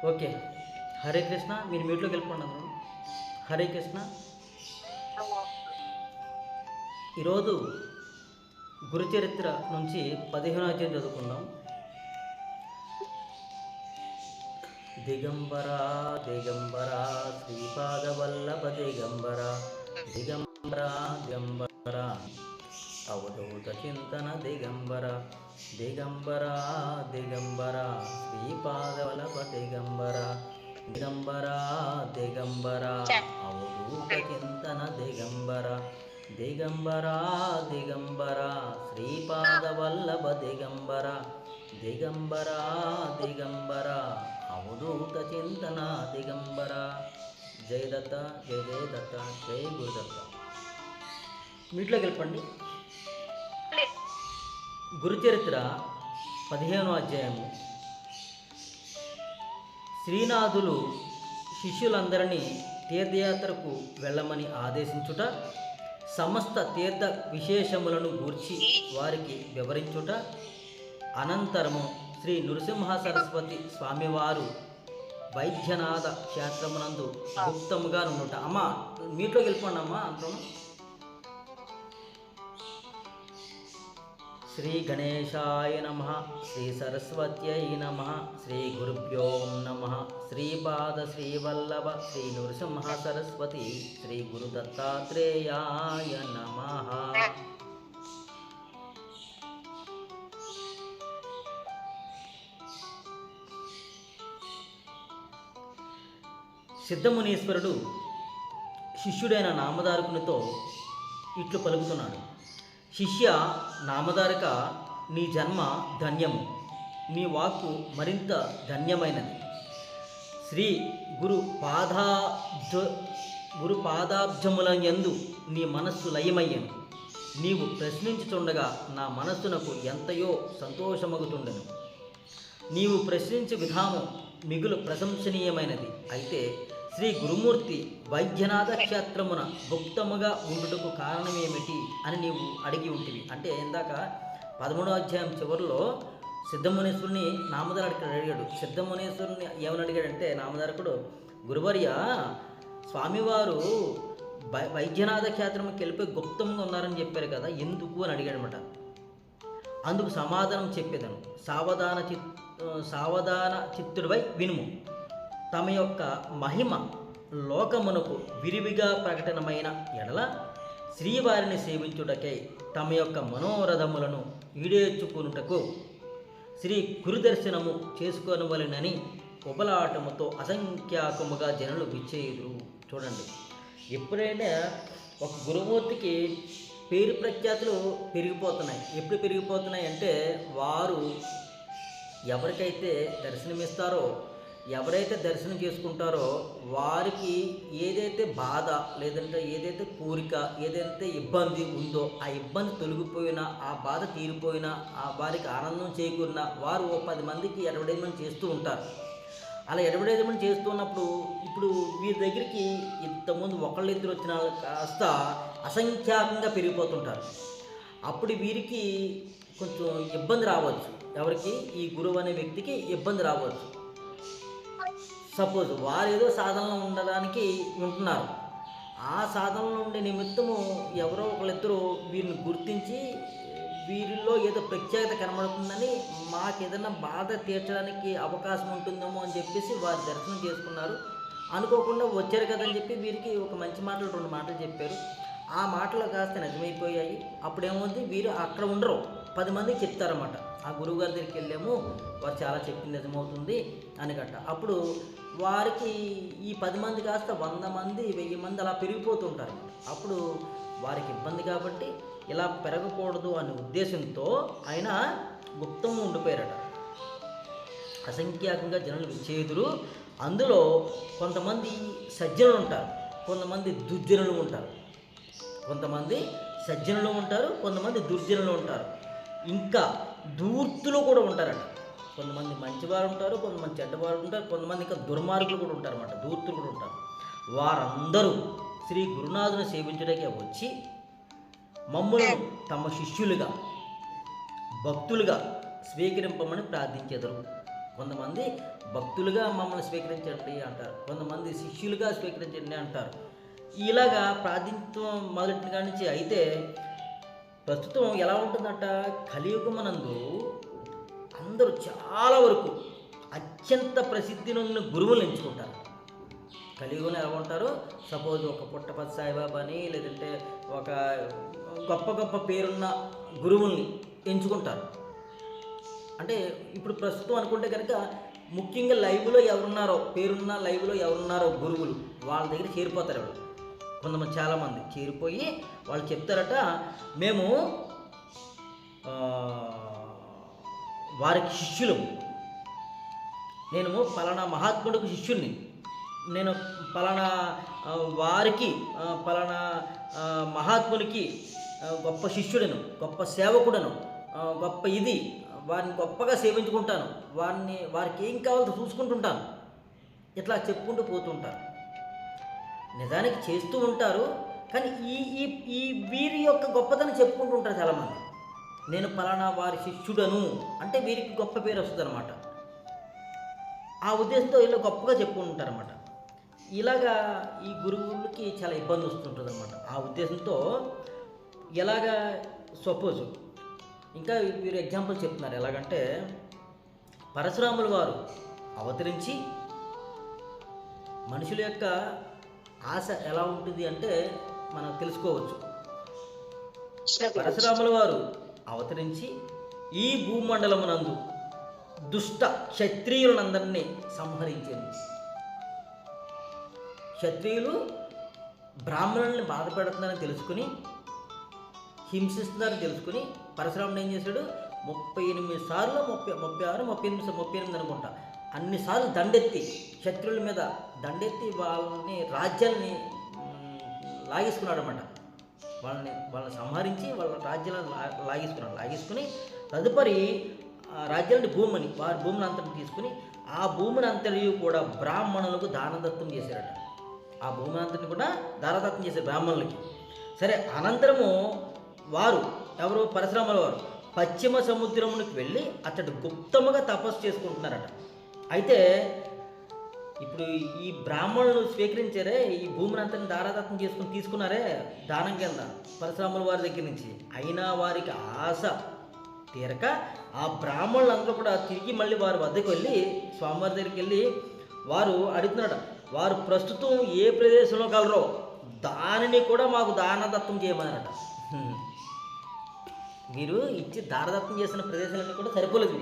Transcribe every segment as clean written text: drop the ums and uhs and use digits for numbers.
Okay. Hare Krishna. మీరు మీట్లోకి వెళ్ళిపోండి అందరూ. హరే కృష్ణ. ఈరోజు గురుచరిత్ర నుంచి 15వ అధ్యాయం చదువుకుందాం. దిగంబర దిగంబర శ్రీపాదవల్లభ దిగంబర దిగంబర దిగంబర అవధూత చింతన దిగంబర దిగంబర దిగంబర శ్రీపాదవల్లభ దిగంబర దిగంబర దిగంబర అవధూత చింతన దిగంబర దిగంబర దిగంబర శ్రీపాదవల్లభ దిగంబర దిగంబర దిగంబర అవధూత చింతన దిగంబర. జయ దత్త, జయ జయ దత్త, జయ గురుదత్త. మీట్లోకి వెళ్ళండి. గురుచరిత్ర 15వ అధ్యాయము. శ్రీనాథులు శిష్యులందరినీ తీర్థయాత్రకు వెళ్ళమని ఆదేశించుట, సమస్త తీర్థ విశేషములను గూర్చి వారికి వివరించుట, అనంతరము శ్రీ నృసింహ సరస్వతి స్వామివారు వైద్యనాథ క్షేత్రమునందు గుప్తముగా నుండుట. అమ్మ మీట్లోకి వెళ్ళిపోండి అమ్మ అంటాము. శ్రీ గణేశాయ నమః, శ్రీ సరస్వత్యై నమః, శ్రీ గురుభ్యో నమః. శ్రీపాద శ్రీవల్లభ శ్రీ నృసింహ సరస్వతి శ్రీ గురు దత్తాత్రేయాయ నమః. సిద్ధమునీశ్వరుడు శిష్యుడైన నామధారకునితో ఇట్లు పలుకుతున్నాడు. శిష్య నామధారక, నీ జన్మ ధన్యము, నీ వాక్కు మరింత ధన్యమైనది. శ్రీ గురు పాదాబ్జములందు నీ మనస్సు లయమయ్యను. నీవు ప్రశ్నించుచుండగా నా మనస్సునకు ఎంతయో సంతోషమగుతుండెను. నీవు ప్రశ్నించే విధానం మిగులు ప్రశంసనీయమైనది. అయితే శ్రీ గురుమూర్తి వైద్యనాథ క్షేత్రమున గుప్తముగా ఉండుటకు కారణమేమిటి అని నీవు అడిగి ఉంటివి. అంటే ఇందాక 13వ అధ్యాయం చివరిలో సిద్ధమునీశ్వరుని నామధారకుడు అడిగాడు. సిద్ధమునీశ్వరుని ఏమని అడిగాడంటే నామధారకుడు, గురువర్య స్వామివారు వైద్యనాథ క్షేత్రంకి వెళ్ళిపోయి గుప్తంగా ఉన్నారని చెప్పారు కదా, ఎందుకు అని అడిగాడనమాట. అందుకు సమాధానం చెప్పేదను. సావధాన చిత్తుడివై వినుము. తమ యొక్క మహిమ లోకమునకు విరివిగా ప్రకటనమైన ఎడల శ్రీవారిని సేవించుటకై తమ యొక్క మనోరథములను ఈడేర్చుకునుటకు శ్రీ గురుదర్శనము చేసుకొనవలెనని ఉబలాటముతో అసంఖ్యాకముగా జనులు విచ్చేయుదురు. చూడండి, ఎప్పుడైనా ఒక గురుమూర్తికి పేరు ప్రఖ్యాతులు పెరిగిపోతున్నాయి. ఎప్పుడు పెరిగిపోతున్నాయి అంటే, వారు ఎవరికైతే దర్శనమిస్తారో, ఎవరైతే దర్శనం చేసుకుంటారో వారికి ఏదైతే బాధ, లేదంటే ఏదైతే కోరిక, ఏదైతే ఇబ్బంది ఉందో ఆ ఇబ్బంది తొలగిపోయినా, ఆ బాధ తీరిపోయినా, ఆ వారికి ఆనందం చేకూరినా వారు 10 మందికి అడ్వర్టైజ్మెంట్ చేస్తూ ఉంటారు. అలా అడ్వర్టైజ్మెంట్ చేస్తున్నప్పుడు ఇప్పుడు వీరి దగ్గరికి ఇంతకుముందు ఒకళ్ళిద్దరు వచ్చిన కాస్త అసంఖ్యాకంగా పెరిగిపోతుంటారు. అప్పుడు వీరికి కొంచెం ఇబ్బంది రావచ్చు. ఎవరికి? ఈ గురువు అనే వ్యక్తికి ఇబ్బంది రావచ్చు. సపోజ్ వారు ఏదో సాధనలో ఉండడానికి ఉంటున్నారు. ఆ సాధనలో ఉండే నిమిత్తము ఎవరో ఒకళ్ళిద్దరూ వీరిని గుర్తించి వీరిలో ఏదో ప్రత్యేకత కనబడుతుందని, మాకు ఏదైనా బాధ తీర్చడానికి అవకాశం ఉంటుందేమో అని చెప్పేసి వారు దర్శనం చేసుకున్నారు. అనుకోకుండా వచ్చారు కదని చెప్పి వీరికి ఒక మంచి మాటలు 2 మాటలు చెప్పారు. ఆ మాటలు కాస్త నిజమైపోయాయి. అప్పుడేమవుతుంది, వీరు అక్కడ ఉండరు, 10 మందికి చెప్తారన్నమాట. ఆ గురువుగారి దగ్గరికి వెళ్ళాము, వారు చాలా చెప్పింది నిజమవుతుంది అని గట్ట. అప్పుడు వారికి ఈ 10 మంది కాస్త 100 మంది 1000 మంది అలా పెరిగిపోతుంటారు. అప్పుడు వారికి ఇబ్బంది కాబట్టి ఇలా పెరగకూడదు అనే ఉద్దేశంతో ఆయన గుప్తంగా ఉండిపోయారట. అసంఖ్యాకంగా జనులు విచ్చేదురు. అందులో కొంతమంది సజ్జనులు ఉంటారు, కొంతమంది దుర్జనులు ఉంటారు. కొంతమంది సజ్జనులు ఉంటారు, కొంతమంది దుర్జనులు ఉంటారు. ఇంకా దూర్తులు కూడా ఉంటారట. కొంతమంది మంచివారు ఉంటారు, కొంతమంది చెడ్డవారు ఉంటారు, కొంతమంది ఇంకా దుర్మార్గులు కూడా ఉంటారు అన్నమాట. దూర్తులు కూడా ఉంటారు. వారందరూ శ్రీ గురునాథుని సేవించడానికి వచ్చి మమ్ములను తమ శిష్యులుగా భక్తులుగా స్వీకరింపమని ప్రార్థించెదరు. కొంతమంది భక్తులుగా మమ్మల్ని స్వీకరించండి అంటారు, కొంతమంది శిష్యులుగా స్వీకరించండి అంటారు. ఇలాగా ప్రార్థించడం మొదటి కాడి నుంచి. అయితే ప్రస్తుతం ఎలా ఉంటుందంట, కలియుగమనందు అందరూ చాలా వరకు అత్యంత ప్రసిద్ధి నొందిన గురువులు ఎంచుకుంటారు. కలియుగంలో ఎలా ఉంటారు, సపోజ్ ఒక పుట్టపర్తి సాయిబాబా అని, లేదంటే ఒక గొప్ప గొప్ప పేరున్న గురువుల్ని ఎంచుకుంటారు. అంటే ఇప్పుడు ప్రస్తుతం అనుకుంటే కనుక ముఖ్యంగా లైవ్లో ఎవరున్నారో, పేరున్న లైవ్లో ఎవరున్నారో గురువులు, వాళ్ళ దగ్గర చేరిపోతారు. వాళ్ళు కొంతమంది చాలామంది చేరిపోయి వాళ్ళు చెప్తారట, మేము వారికి శిష్యులు, నేను పలానా మహాత్ముడికి శిష్యుణ్ణి, నేను పలానా వారికి పలానా మహాత్మునికి గొప్ప శిష్యుడను, గొప్ప సేవకుడను, గొప్ప ఇది, వారిని గొప్పగా సేవించుకుంటాను, వారికి ఏం కావాలో చూసుకుంటుంటాను, ఇట్లా చెప్పుకుంటూ పోతుంటారు. నిజానికి చేస్తూ ఉంటారు, కానీ ఈ ఈ ఈ వీరి యొక్క గొప్పతనం చెప్పుకుంటూ ఉంటారు చాలామంది. నేను పలానా వారి శిష్యుడను అంటే వీరికి గొప్ప పేరు వస్తుంది అనమాట. ఆ ఉద్దేశంతో వీళ్ళు గొప్పగా చెప్పుకుంటారన్నమాట. ఇలాగా ఈ గురువులకి చాలా ఇబ్బంది వస్తుంటుంది అనమాట. ఆ ఉద్దేశంతో ఎలాగా సపోజ్ ఇంకా వీరు ఎగ్జాంపుల్ చెప్తున్నారు. ఎలాగంటే పరశురాముల వారు అవతరించి మనుషుల యొక్క ఆశ ఎలా ఉంటుంది అంటే మనం తెలుసుకోవచ్చు. పరశురాముల వారు అవతరించి ఈ భూమండలమునందు దుష్ట క్షత్రియులందరినీ సంహరించింది. క్షత్రియులు బ్రాహ్మణుల్ని బాధ పెడుతున్నారని తెలుసుకుని, హింసిస్తున్నారని తెలుసుకుని పరశురాముడు ఏం చేశాడు, 38 సార్లు 38 అనుకుంటా, అన్నిసార్లు దండెత్తి క్షత్రియుల మీద దండెత్తి వాళ్ళని రాజ్యాలని లాగేసుకున్నాడు అనమాట. వాళ్ళని సంహరించి వాళ్ళ రాజ్యాలను లాగేసుకుని తదుపరి రాజ్యాలని భూమిని, వారి భూమిని అంతటి తీసుకుని ఆ భూమిని అంతటి కూడా బ్రాహ్మణులకు దానదత్తం చేశారట. ఆ భూమిని అంతటిని కూడా దానదత్తం చేశారు బ్రాహ్మణులకి. సరే, అనంతరము వారు ఎవరు, పరశురాముల వారు పశ్చిమ సముద్రమునికి వెళ్ళి అతడు గుప్తముగా తపస్సు చేసుకుంటున్నారట. అయితే ఇప్పుడు ఈ బ్రాహ్మణులు స్వీకరించారే, ఈ భూమిని అంతని దారాదత్తం చేసుకుని తీసుకున్నారే దానం కింద పరశురాముల వారి దగ్గర నుంచి, అయినా వారికి ఆశ తీరక ఆ బ్రాహ్మణులందరూ కూడా తిరిగి మళ్ళీ వారి వద్దకు వెళ్ళి, స్వామివారి దగ్గరికి వెళ్ళి వారు అడుగుతున్నారట, వారు ప్రస్తుతం ఏ ప్రదేశంలో కలరో దానిని కూడా మాకు దానదత్తం చేయమన్నారట. మీరు ఇచ్చి దానదత్తం చేసిన ప్రదేశాలన్నీ కూడా సరిపోలేదు,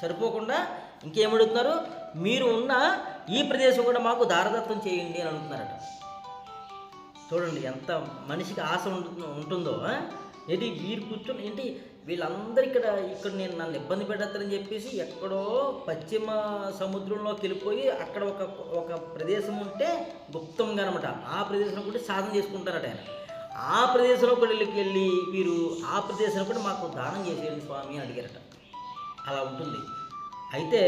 సరిపోకుండా ఇంకేమడుగుతున్నారు, మీరు ఉన్న ఈ ప్రదేశం కూడా మాకు దారదత్తం చేయండి అని అడుగుతున్నారట. చూడండి ఎంత మనిషికి ఆశ ఉంటుందో. ఏంటి వీరు కూర్చొని ఏంటి వీళ్ళందరూ ఇక్కడ నేను నన్ను ఇబ్బంది పెట్టద్దని చెప్పేసి ఎక్కడో పశ్చిమ సముద్రంలోకి వెళ్ళిపోయి అక్కడ ఒక ప్రదేశం ఉంటే గుప్తంగా అనమాట, ఆ ప్రదేశంలో కూడా సాధన చేసుకుంటారట ఆయన. ఆ ప్రదేశంలో కూడా వెళ్ళి వీరు ఆ ప్రదేశంలో కూడా మాకు దానం చేసేయండి స్వామి అని అడిగారట. అలా ఉంటుంది. అయితే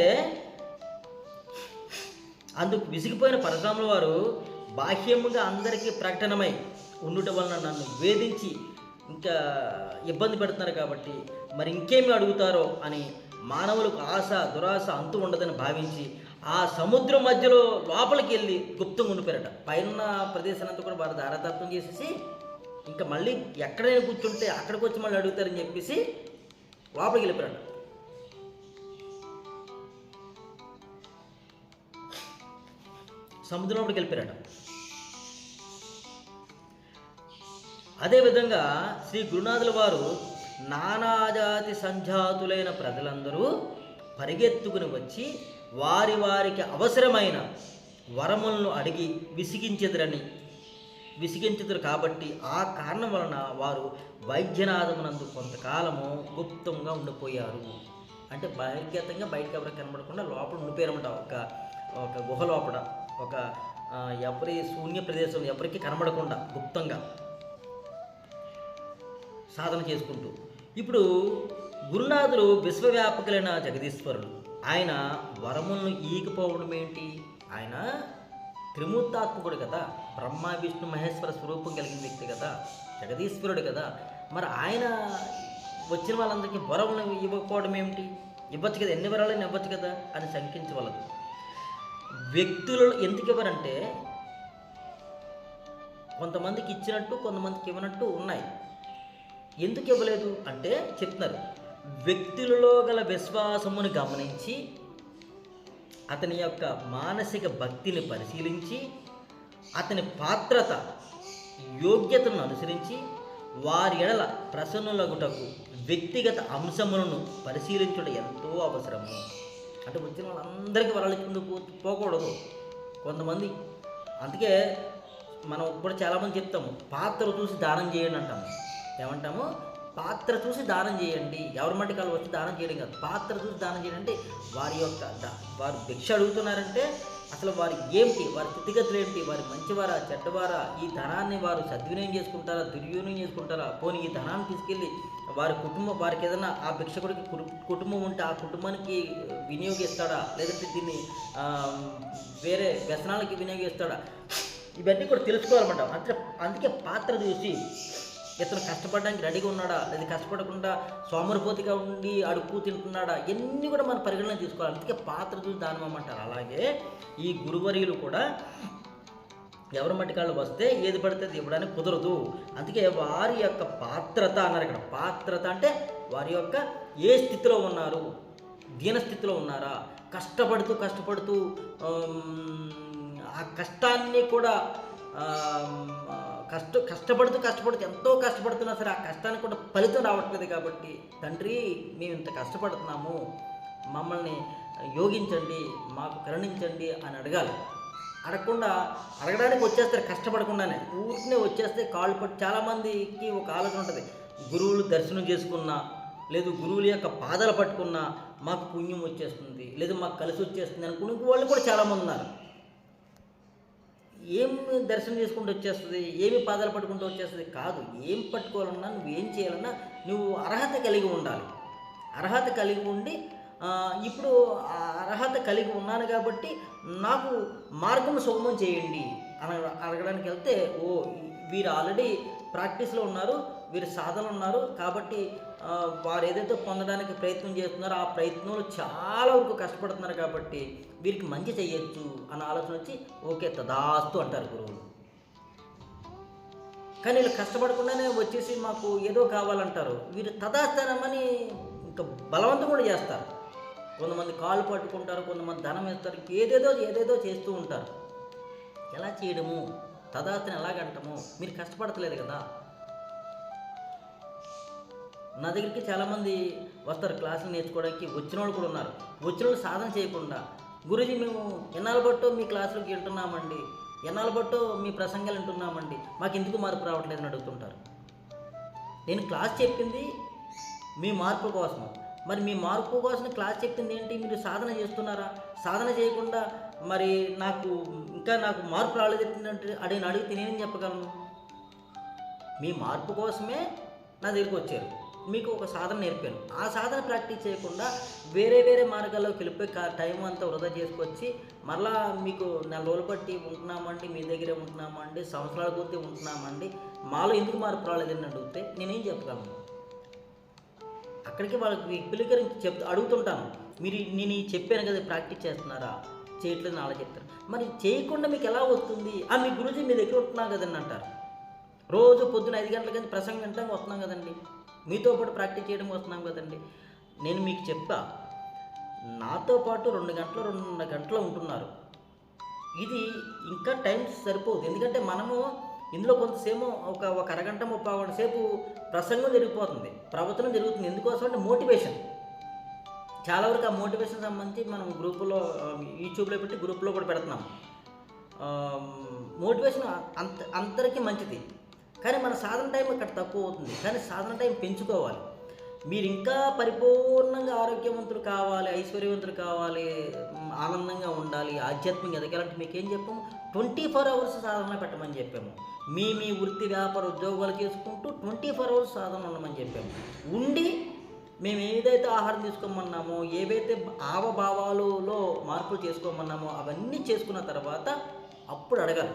అందుకు విసిగిపోయిన పరశురాముల వారు బాహ్యముగా అందరికీ ప్రకటనమై ఉండుట వలన నన్ను వేధించి ఇంకా ఇబ్బంది పెడుతున్నారు కాబట్టి మరి ఇంకేమి అడుగుతారో అని మానవులకు ఆశ దురాశ అంతు ఉండదని భావించి ఆ సముద్రం మధ్యలో లోపలికి వెళ్ళి గుప్తంగా ఉండిపోయారట. పైన ప్రదేశానంతా కూడా వారు దారదత్తం చేసేసి ఇంకా మళ్ళీ ఎక్కడైనా కూర్చుంటే అక్కడికి వచ్చి మళ్ళీ అడుగుతారని చెప్పేసి లోపలికి వెళ్ళిపోయారట. సముద్రంలోకి వెళ్ళిపోయారట. అదేవిధంగా శ్రీ గురునాథుల వారు నానాజాతి సంజాతులైన ప్రజలందరూ పరిగెత్తుకుని వచ్చి వారికి అవసరమైన వరములను అడిగి విసిగించెదరు కాబట్టి ఆ కారణం వలన వారు వైద్యనాథమునందు కొంతకాలము గుప్తంగా ఉండిపోయారు. అంటే బహిర్గతంగా బయటకు ఎవరికి కనబడకుండా లోపల ఉండిపోయారన్నమాట. ఒక గుహ లోపల ఒక ఎవరి శూన్య ప్రదేశం ఎవరికి కనబడకుండా గుప్తంగా సాధన చేసుకుంటూ. ఇప్పుడు గురునాథులు విశ్వవ్యాపకులైన జగదీశ్వరుడు. ఆయన వరములను ఈగిపోవడం ఏంటి? ఆయన త్రిమూర్తాత్మకుడు కదా, బ్రహ్మ విష్ణు మహేశ్వర స్వరూపం కలిగిన వ్యక్తి కదా, జగదీశ్వరుడు కదా. మరి ఆయన వచ్చిన వాళ్ళందరికీ వరములను ఇవ్వకపోవడం ఏమిటి? ఇవ్వచ్చు కదా, ఎన్ని వరాలైనా ఇవ్వచ్చు కదా అని శంకించవలదు. వ్యక్తులలో ఎందుకు ఇవ్వరంటే కొంతమందికి ఇచ్చినట్టు కొంతమందికి ఇవ్వనట్టు ఉన్నాయి. ఎందుకు ఇవ్వలేదు అంటే చెప్తున్నారు, వ్యక్తులలో గల విశ్వాసమును గమనించి అతని యొక్క మానసిక భక్తిని పరిశీలించి అతని పాత్రత యోగ్యతను అనుసరించి వారి ఎడల ప్రసన్నులగుటకు వ్యక్తిగత అంశములను పరిశీలించడం ఎంతో అవసరము. అంటే వచ్చిన వాళ్ళందరికీ వరాలు ఇచ్చుకుంటూ పోకూడదు. కొంతమంది అందుకే మనం కూడా చాలామంది చెప్తాము, పాత్ర చూసి దానం చేయండి అంటాము. ఏమంటాము? పాత్ర చూసి దానం చేయండి. ఎవరి మట్టికాలు వచ్చి దానం చేయడం కాదు, పాత్ర చూసి దానం చేయండి. అంటే వారి యొక్క వారు భిక్ష అడుగుతున్నారంటే అసలు వారి ఏంటి, వారి స్థితిగతులు ఏంటి, వారి మంచివారా చెడ్డవారా, ఈ ధనాన్ని వారు సద్వినియోగం చేసుకుంటారా దుర్వినియోగం చేసుకుంటారా, పోనీ ఈ ధనాన్ని తీసుకెళ్ళి వారి కుటుంబం, వారికి ఏదైనా ఆ భిక్షకుడికి కుటుంబం ఉంటే ఆ కుటుంబానికి వినియోగిస్తాడా, లేదంటే దీన్ని వేరే వ్యసనాలకి వినియోగిస్తాడా, ఇవన్నీ కూడా తెలుసుకోవాలన్నమాట. అంటే అందుకే పాత్ర చూసి ఇతను కష్టపడడానికి రెడీగా ఉన్నాడా, లేదా కష్టపడకుండా సోమరిపోతిగా ఉండి అడుక్కు తింటున్నాడా, ఇవన్నీ కూడా మనం పరిగణన తీసుకోవాలి. అందుకే పాత్ర చూసి దానం ఇవ్వమంటారు. అలాగే ఈ గురువర్యులు కూడా ఎవరి మట్టికాళ్ళు వస్తే ఏది పడితే అది ఇవ్వడానికి కుదరదు. అందుకే వారి యొక్క పాత్రత అన్నారు ఇక్కడ. పాత్రత అంటే వారి యొక్క ఏ స్థితిలో ఉన్నారు, దీనస్థితిలో ఉన్నారా, కష్టపడుతూ ఆ కష్టాన్ని కూడా కష్టపడుతూ ఎంతో కష్టపడుతున్నా సరే ఆ కష్టానికి కూడా ఫలితం రావట్లేదు. కాబట్టి తండ్రి మేము ఇంత కష్టపడుతున్నాము, మమ్మల్ని యోగించండి, మాకు కరుణించండి అని అడగాలి. అడగకుండా అడగడానికి వచ్చేస్తారు, కష్టపడకుండానే ఊరికనే వచ్చేస్తే కాళ్ళు పట్టి. చాలామందికి ఒక ఆలోచన ఉంటుంది, గురువులు దర్శనం చేసుకున్నా లేదు గురువుల యొక్క పాదాలు పట్టుకున్నా మాకు పుణ్యం వచ్చేస్తుంది, లేదు మాకు కలిసి వచ్చేస్తుంది అనుకునే వాళ్ళు కూడా చాలామంది ఉన్నారు. ఏం దర్శనం చేసుకుంటూ వచ్చేస్తుంది, ఏమి పాదాలు పట్టుకుంటూ వచ్చేస్తుంది కాదు. ఏం పట్టుకోవాలన్నా, నువ్వేం చేయాలన్నా నువ్వు అర్హత కలిగి ఉండాలి. అర్హత కలిగి ఉండి ఇప్పుడు ఆ అర్హత కలిగి ఉన్నాను కాబట్టి నాకు మార్గం సుగమం చేయండి అని అడగడానికి వెళ్తే, వీరు ఆల్రెడీ ప్రాక్టీస్లో ఉన్నారు, వీరు సాధనలు ఉన్నారు కాబట్టి వారు ఏదైతే పొందడానికి ప్రయత్నం చేస్తున్నారో ఆ ప్రయత్నంలో చాలా వరకు కష్టపడుతున్నారు కాబట్టి వీరికి మంచి చేయొచ్చు అన్న ఆలోచన వచ్చి ఓకే తదాస్తు అంటారు గురువులు. కానీ వీళ్ళు కష్టపడకుండానే వచ్చేసి మాకు ఏదో కావాలంటారు. వీరు తదాస్తనమని ఇంకా బలవంతం కూడా చేస్తారు. కొంతమంది కాళ్ళు పట్టుకుంటారు, కొంతమంది ధనం వేస్తారు, ఏదేదో చేస్తూ ఉంటారు. ఎలా చేయడము, తదాస్తని ఎలాగంటాము? మీరు కష్టపడతలేదు కదా. నా దగ్గరికి చాలామంది వస్తారు క్లాసులు నేర్చుకోవడానికి, వచ్చిన వాళ్ళు కూడా ఉన్నారు. వచ్చిన వాళ్ళు సాధన చేయకుండా, గురూజీ మేము ఎన్నాళ్ళ బట్టో మీ క్లాసులోకి వింటున్నామండి, ఎన్నాళ్ళ బట్టో మీ ప్రసంగాలు వింటున్నామండి, మాకు ఎందుకు మార్పు రావట్లేదని అడుగుతుంటారు. నేను క్లాస్ చెప్పింది మీ మార్పు కోసము. మరి మీ మార్పు కోసం క్లాస్ చెప్పింది ఏంటి? మీరు సాధన చేస్తున్నారా? సాధన చేయకుండా మరి నాకు మార్పు రాలేదు అడిగితే నేనేం చెప్పగలను? మీ మార్పు కోసమే నా దగ్గరికి వచ్చారు, మీకు ఒక సాధన నేర్పాను. ఆ సాధన ప్రాక్టీస్ చేయకుండా వేరే మార్గాల్లోకి వెళ్ళిపోయి టైం అంతా వృధా చేసుకొచ్చి మరలా మీకు నెల రోజులు బట్టి ఉంటున్నామండి, మీ దగ్గరే ఉంటున్నామండి, సంవత్సరాల కొద్దీ ఉంటున్నామండి, మాలో ఎందుకు మార్పు రాలేదని అడిగితే నేనేం చెప్పగలను? అక్కడికి వాళ్ళకి విపులీకరించి అడుగుతుంటాను, నేను చెప్పాను కదా ప్రాక్టీస్ చేస్తున్నారా, చేయట్లేదని అలా చెప్తారు. మరి చేయకుండా మీకు ఎలా వస్తుంది? మీ గురుజీ మీ దగ్గర ఉంటున్నాం కదండి అంటారు. రోజు పొద్దున 5 గంటల కానీ ప్రసంగం వింటాం వస్తున్నాం కదండి, మీతో పాటు ప్రాక్టీస్ చేయడం వస్తున్నాం కదండి. నేను మీకు చెప్పా, నాతో పాటు 2 గంటలు ఉంటున్నారు. ఇది ఇంకా టైం సరిపోదు. ఎందుకంటే మనము ఇందులో కొంతసేపు ఒక అరగంట 30 గంటల సేపు ప్రసంగం జరిగిపోతుంది, ప్రవచనం జరుగుతుంది. ఎందుకోసం అంటే మోటివేషన్. చాలా వరకు ఆ మోటివేషన్ సంబంధించి మనం గ్రూపులో యూట్యూబ్లో పెట్టి గ్రూప్లో కూడా పెడుతున్నాం. మోటివేషన్ అందరికీ మంచిది, కానీ మన సాధన టైం ఇక్కడ తక్కువ అవుతుంది. కానీ సాధన టైం పెంచుకోవాలి. మీరు ఇంకా పరిపూర్ణంగా ఆరోగ్యవంతులు కావాలి, ఐశ్వర్యవంతులు కావాలి, ఆనందంగా ఉండాలి, ఆధ్యాత్మికంగా ఎదగాలంటే మీకేం చెప్పాము? 24 hours సాధన పెట్టమని చెప్పాము. మీ వృత్తి వ్యాపార ఉద్యోగాలు చేసుకుంటూ 24 hours సాధన ఉండమని చెప్పాము. ఉండి మేము ఏదైతే ఆహారం తీసుకోమన్నామో, ఏవైతే హావభావాలలో మార్పులు చేసుకోమన్నామో అవన్నీ చేసుకున్న తర్వాత అప్పుడు అడగాలి.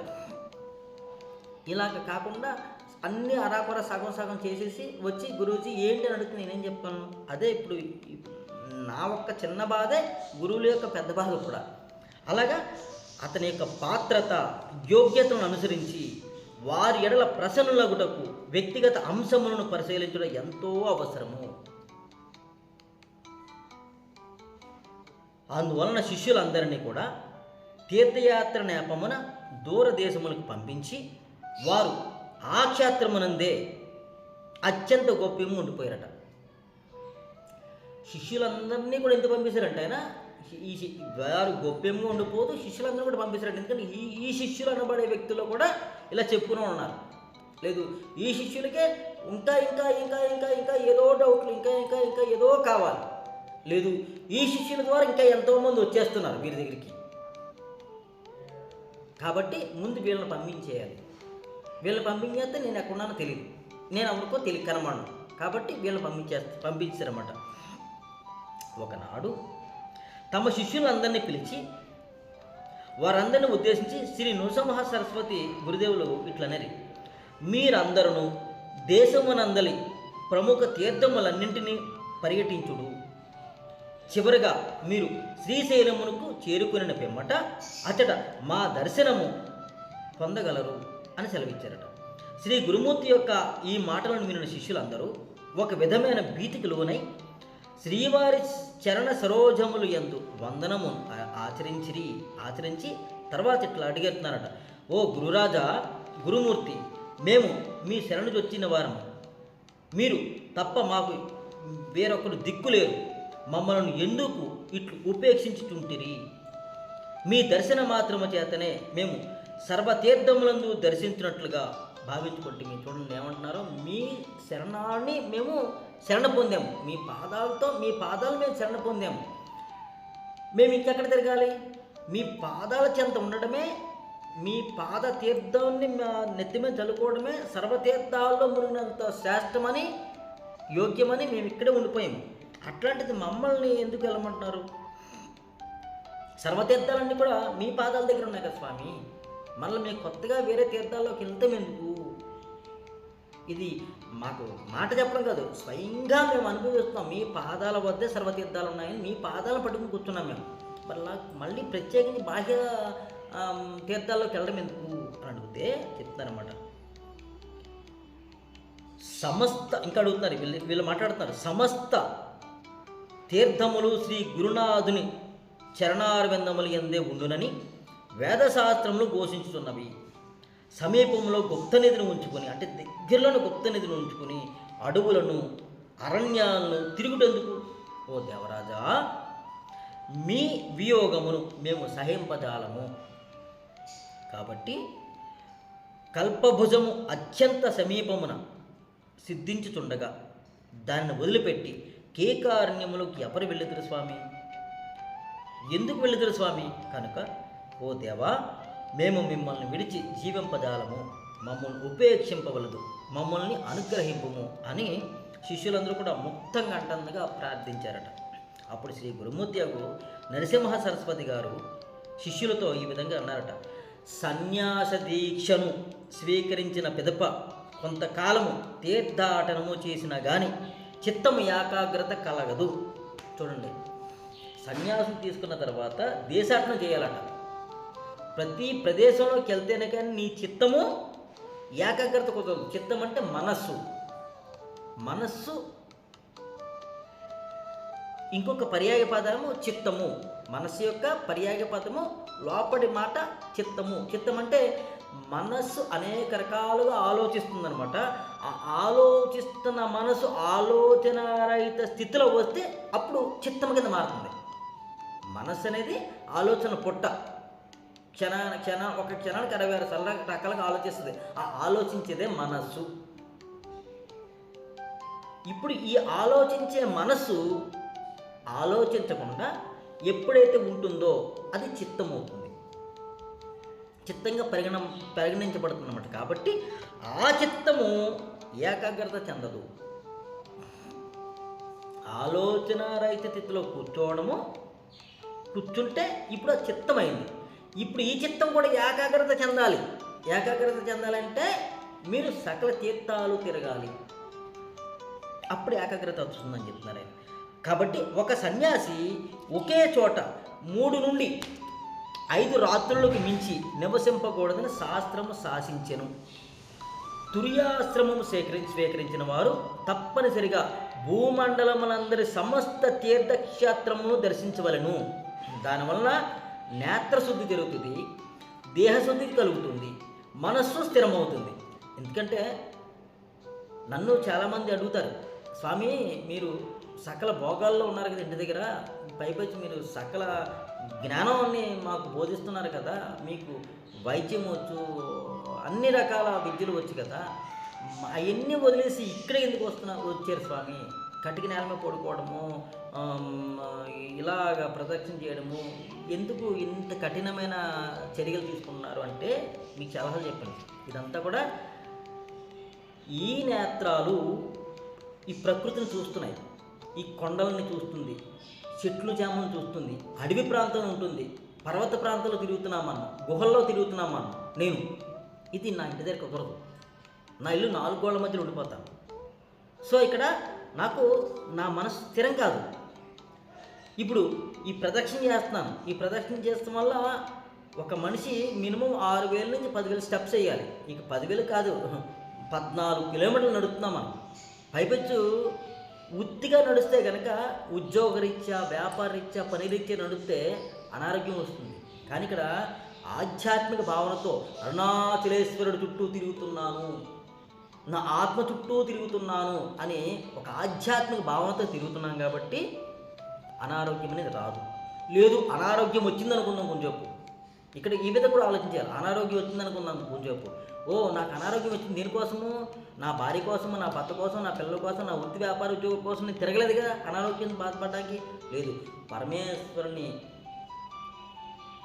ఇలాగ కాకుండా అన్నీ అరాకొర సగం చేసేసి వచ్చి గురూజీ ఏంటి అని అడిగితే నేనేం చెప్తాను? అదే ఇప్పుడు నా ఒక్క చిన్న బాధే గురువుల యొక్క పెద్ద బాధ కూడా. అలాగా అతని యొక్క పాత్రత యోగ్యతను అనుసరించి వారి ఎడల ప్రసన్నులగుటకు వ్యక్తిగత అంశములను పరిశీలించడం ఎంతో అవసరము. అందువలన శిష్యులందరినీ కూడా తీర్థయాత్ర నేపమున దూరదేశములకు పంపించి వారు ఆ క్షేత్రమునందే అత్యంత గోప్యంగా ఉండిపోయారట. శిష్యులందరినీ కూడా ఎందుకు పంపించారంటే ఆయన వారు గోప్యంగా ఉండిపోతూ శిష్యులందరూ కూడా పంపించారంట. ఎందుకంటే ఈ శిష్యులు అనబడే వ్యక్తులు కూడా ఇలా చెప్పుకునే ఉన్నారు. లేదు, ఈ శిష్యులకే ఇంకా ఇంకా ఇంకా ఇంకా ఇంకా ఏదో డౌట్లు, ఇంకా ఇంకా ఇంకా ఏదో కావాలి. లేదు, ఈ శిష్యుల ద్వారా ఇంకా ఎంతోమంది వచ్చేస్తున్నారు వీరి దగ్గరికి. కాబట్టి ముందు వీళ్ళని పంపించేయాలి. వీళ్ళని పంపించేస్తే నేను ఎక్కడున్నానో తెలియదు, నేను ఎవరికో కనబడను. కాబట్టి వీళ్ళని పంపించారన్నమాట. ఒకనాడు తమ శిష్యులందరినీ పిలిచి వారందరినీ ఉద్దేశించి శ్రీ నృసింహ సరస్వతి గురుదేవులు ఇట్లనరి, మీరందరూ దేశమునందలి ప్రముఖ తీర్థములన్నింటినీ పర్యటించుడు. చివరిగా మీరు శ్రీశైలమునకు చేరుకుని పిమ్మట అచట మా దర్శనము పొందగలరు అని సెలవిచ్చారట. శ్రీ గురుమూర్తి యొక్క ఈ మాటలను వినిన శిష్యులందరూ ఒక విధమైన భీతికి లోనై శ్రీవారి చరణ సరోజములు యందు వందనము ఆచరించి తర్వాత ఇట్లా అడిగేస్తున్నారట, ఓ గురురాజా, గురుమూర్తి, మేము మీ శరణుజొచ్చిన వారము. మీరు తప్ప మాకు వేరొకరు దిక్కులేరు. మమ్మల్ని ఎందుకు ఇట్లు ఉపేక్షించుచుంటిరి? మీ దర్శన మాత్రము చేతనే మేము సర్వతీర్థములందు దర్శించినట్లుగా భావించుకుంటే. మీరు చూడండి ఏమంటున్నారో, మీ శరణాన్ని మేము శరణ పొందాము, మీ పాదాలు మేము శరణ పొందాము. మేము ఇంకెక్కడ తిరగాలి? మీ పాదాల చెంత ఉండడమే, మీ పాద తీర్థాన్ని నెత్తిమే చల్లుకోవడమే సర్వతీర్థాల్లో మునిగినంత శ్రేష్టమని, యోగ్యమని మేము ఇక్కడే ఉండిపోయాము. అట్లాంటిది మమ్మల్ని ఎందుకు వెళ్ళమంటున్నారు? సర్వతీర్థాలన్నీ కూడా మీ పాదాల దగ్గర ఉన్నాయి కదా స్వామి, మళ్ళీ మేము కొత్తగా వేరే తీర్థాల్లోకి వెళ్తాం ఎందుకు? ఇది మాకు మాట చెప్పడం కాదు, స్వయంగా మేము అనుభవిస్తున్నాం. మీ పాదాల వద్దే సర్వతీర్థాలు ఉన్నాయని మీ పాదాలను పట్టుకుని కూర్చున్నాం మేము. మళ్ళీ ప్రత్యేకించి బాహ్య తీర్థాల్లోకి వెళ్ళడం ఎందుకు అని అడిగితే చెప్తారన్నమాట. ఇంకా అడుగుతున్నారు, వీళ్ళు మాట్లాడుతున్నారు, సమస్త తీర్థములు శ్రీ గురునాథుని చరణారవిందములు ఎందే ఉండునని వేదశాస్త్రములు ఘోషించుతున్నవి. సమీపంలో గుప్త నిధిని ఉంచుకొని, అంటే దగ్గరలోని గుప్త నిధిని ఉంచుకొని అడవులను అరణ్యాలను తిరుగుటెందుకు? ఓ దేవరాజా, మీ వియోగమును మేము సహింపజాలము. కాబట్టి కల్పభుజము అత్యంత సమీపమున సిద్ధించుచుండగా దాన్ని వదిలిపెట్టి కేకారణ్యములోకి ఎవరు వెళ్ళుదురు స్వామి? ఎందుకు వెళ్ళుదురు స్వామి? కనుక ఓ దేవా, మేము మిమ్మల్ని విడిచి జీవింపజాలము, మమ్మల్ని ఉపేక్షింపవలదు, మమ్మల్ని అనుగ్రహింపుము అని శిష్యులందరూ కూడా ముక్తంగా అంటందుగా ప్రార్థించారట. అప్పుడు శ్రీ గురుమూర్తియగు నరసింహ సరస్వతి గారు శిష్యులతో ఈ విధంగా అన్నారట, సన్యాస దీక్షను స్వీకరించిన పిదప కొంతకాలము తీర్థాటనము చేసినా కానీ చిత్తము ఏకాగ్రత కలగదు. చూడండి, సన్యాసం తీసుకున్న తర్వాత దేశాటన చేయాలట. ప్రతి ప్రదేశంలోకి వెళ్తేనే కానీ నీ చిత్తము ఏకాగ్రత కుదరదు. చిత్తం అంటే మనస్సు ఇంకొక పర్యాయ పదము చిత్తము. మనస్సు యొక్క పర్యాయ పదము లోపటి మాట చిత్తము. చిత్తం అంటే మనస్సు అనేక రకాలుగా ఆలోచిస్తుందన్నమాట. ఆ ఆలోచిస్తున్న మనసు ఆలోచనారహిత స్థితిలో వస్తే అప్పుడు చిత్తం కింద మారుతుంది. మనస్సు అనేది ఆలోచన పుట్ట. ఒక క్షణానికి 66 రకాలుగా ఆలోచిస్తుంది. ఆ ఆలోచించేదే మనస్సు. ఇప్పుడు ఈ ఆలోచించే మనస్సు ఆలోచించకుండా ఎప్పుడైతే ఉంటుందో అది చిత్తం అవుతుంది, చిత్తంగా పరిగణించబడుతుంది అన్నమాట. కాబట్టి ఆ చిత్తము ఏకాగ్రత చెందదు. ఆలోచన రహిత స్థితిలో కూర్చుంటే ఇప్పుడు ఆ చిత్తమైంది. ఇప్పుడు ఈ చిత్తం కూడా ఏకాగ్రత చెందాలి. ఏకాగ్రత చెందాలంటే మీరు సకల తీర్థాలు తిరగాలి, అప్పుడు ఏకాగ్రత వస్తుందని చెప్తున్నారు ఆయన. కాబట్టి ఒక సన్యాసి ఒకే చోట 3 నుండి 5 రాత్రులకు మించి నివసింపకూడదని శాస్త్రము శాసించెను. తుర్యాశ్రమము స్వీకరించిన వారు తప్పనిసరిగా భూమండలములందరి సమస్త తీర్థక్షేత్రమును దర్శించవలను. దానివల్ల నేత్రశుద్ధి జరుగుతుంది, దేహశుద్ధి కలుగుతుంది, మనస్సు స్థిరమవుతుంది. ఎందుకంటే నన్ను చాలామంది అడుగుతారు, స్వామి మీరు సకల భోగాల్లో ఉన్నారు కదా ఇంటి దగ్గర, పైపచ్చి మీరు సకల జ్ఞానాన్ని మాకు బోధిస్తున్నారు కదా, మీకు వైద్యం వచ్చు, అన్ని రకాల విద్యలు వచ్చు కదా, అవన్నీ వదిలేసి ఇక్కడ ఎందుకు వచ్చారు స్వామి? కటిక నేల మీద పడుకోవడము, ఇలాగ ప్రదక్షిణ చేయడము, ఎందుకు ఇంత కఠినమైన చర్యలు తీసుకున్నారు అంటే మీకు చాలాసార్లు చెప్పాను. ఇదంతా కూడా ఈ నేత్రాలు ఈ ప్రకృతిని చూస్తున్నాయి, ఈ కొండలని చూస్తుంది, చెట్లు చేమలను చూస్తుంది, అడవి ప్రాంతం ఉంటుంది, పర్వత ప్రాంతాల్లో తిరుగుతున్నాం మనం, గుహల్లో తిరుగుతున్నాం మనం. నేను ఇది నా ఇంటి దగ్గర కుదరదు, నా ఇల్లు 4 గోళ్ల మధ్యలో ఉండిపోతాను. సో ఇక్కడ నాకు నా మనసు స్థిరం కాదు. ఇప్పుడు ఈ ప్రదక్షిణ చేస్తున్నాను, ఈ ప్రదక్షిణ చేస్తాం వల్ల ఒక మనిషి మినిమం 6,000 నుంచి 10,000 స్టెప్స్ వేయాలి. ఇక 10,000 కాదు, 14 కిలోమీటర్లు నడుస్తున్నాం మనం. పైపెచ్చు ఉత్తిగా నడిస్తే కనుక ఉద్యోగరీత్యా, వ్యాపారరీత్యా, పనిరీత్యా నడిస్తే అనారోగ్యం వస్తుంది. కానీ ఇక్కడ ఆధ్యాత్మిక భావనతో అరుణాచలేశ్వరుడు చుట్టూ తిరుగుతున్నాను, నా ఆత్మ చుట్టూ తిరుగుతున్నాను అని ఒక ఆధ్యాత్మిక భావనతో తిరుగుతున్నాం కాబట్టి అనారోగ్యం అనేది రాదు. లేదు అనారోగ్యం వచ్చిందనుకుందాం కొంచెంసేపు, ఇక్కడ ఈ విధంగా కూడా ఆలోచించాలి. అనారోగ్యం వచ్చిందనుకుందాం కొంచెంసేపు, నాకు అనారోగ్యం వచ్చింది దేనికోసము? నా భార్య కోసము, నా భర్త కోసం, నా పిల్లల కోసం, నా వృత్తి వ్యాపార ఉద్యోగం కోసం నేను తిరగలేదు కదా అనారోగ్యం బాధపడడానికి. లేదు, పరమేశ్వరుని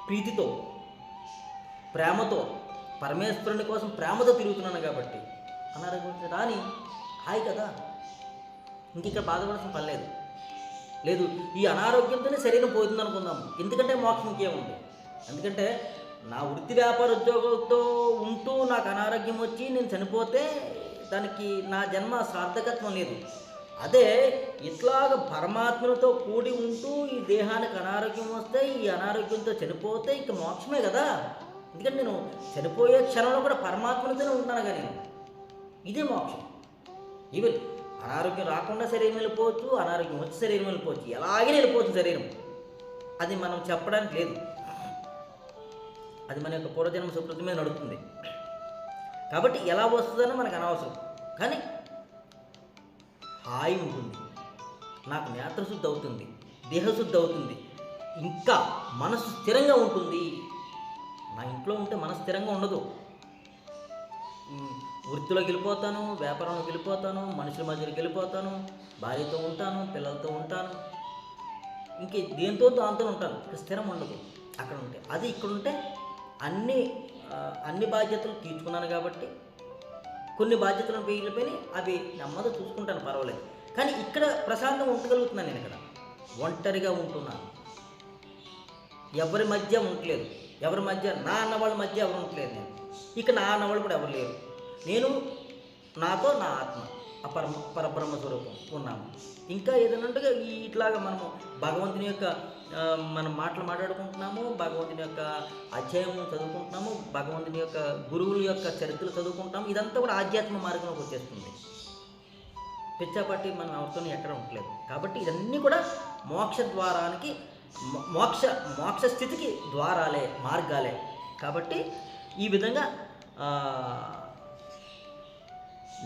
ప్రీతితో, ప్రేమతో, పరమేశ్వరుని కోసం ప్రేమతో తిరుగుతున్నాను కాబట్టి అనారోగ్యం రాని హాయి కదా, ఇంక ఇక్కడ బాధపడాల్సిన పని లేదు. లేదు ఈ అనారోగ్యంతోనే శరీరం పోతుంది అనుకుందాము, ఎందుకంటే మోక్షం ఇంకేముంది? ఎందుకంటే నా వృత్తి వ్యాపార ఉద్యోగంతో ఉంటూ నాకు అనారోగ్యం వచ్చి నేను చనిపోతే దానికి నా జన్మ సార్థకత్వం లేదు. అదే ఇట్లాగ పరమాత్మలతో కూడి ఉంటూ ఈ దేహానికి అనారోగ్యం వస్తే, ఈ అనారోగ్యంతో చనిపోతే ఇక మోక్షమే కదా. ఎందుకంటే నేను చనిపోయే క్షణంలో కూడా పరమాత్మలతోనే ఉంటున్నాను కదా నేను. ఇదే మోక్షం. ఈవెన్ అనారోగ్యం రాకుండా శరీరం వెళ్ళిపోవచ్చు, అనారోగ్యం వచ్చి శరీరం వెళ్ళిపోవచ్చు, ఎలాగే వెళ్ళిపోవచ్చు శరీరం. అది మనం చెప్పడానికి లేదు, అది మన యొక్క పూర్వజన్మ సుకృతి మీద నడుస్తుంది. కాబట్టి ఎలా వస్తుందని మనకు అనవసరం. కానీ హాయి ఉంటుంది, నాకు నేత్రశుద్ధి అవుతుంది, దేహశుద్ధి అవుతుంది, ఇంకా మనసు స్థిరంగా ఉంటుంది. నా ఇంట్లో ఉంటే మనసు స్థిరంగా ఉండదు. వృత్తిలోకి వెళ్ళిపోతాను, వ్యాపారంలోకి వెళ్ళిపోతాను, మనుషుల మధ్యలోకి వెళ్ళిపోతాను, భార్యతో ఉంటాను, పిల్లలతో ఉంటాను, ఇంక దేంతో దాంతో ఉంటాను. ఇక్కడ స్థిరం ఉండదు అక్కడ ఉంటే. అది ఇక్కడ ఉంటే అన్ని బాధ్యతలు తీర్చుకున్నాను కాబట్టి కొన్ని బాధ్యతలను మిగిలిపోయి అవి నెమ్మది చూసుకుంటాను, పర్వాలేదు. కానీ ఇక్కడ ప్రశాంతంగా ఉండగలుగుతున్నాను. నేను ఇక్కడ ఒంటరిగా ఉంటున్నాను, ఎవరి మధ్య ఉండలేదు, ఎవరి మధ్య నా అన్నవాళ్ళ మధ్య ఎవరు ఉండలేదు. నేను ఇక నా అన్నవాళ్ళు కూడా ఎవరు లేరు. నేను నాతో నా ఆత్మ పరబ్రహ్మ స్వరూపం ఉన్నాము. ఇంకా ఏదైనా ఇట్లాగా మనము భగవంతుని యొక్క మనం మాట్లాడుకుంటున్నాము, భగవంతుని యొక్క అధ్యాయం చదువుకుంటున్నాము, భగవంతుని యొక్క గురువుల యొక్క చరిత్రలు చదువుకుంటాము. ఇదంతా కూడా ఆధ్యాత్మిక మార్గంలోకి వచ్చేస్తుంది. పిచ్చాపట్టి మనం ఎవరితో ఎక్కడ ఉండలేదు. కాబట్టి ఇవన్నీ కూడా మోక్ష ద్వారానికి మోక్ష స్థితికి ద్వారాలే, మార్గాలే. కాబట్టి ఈ విధంగా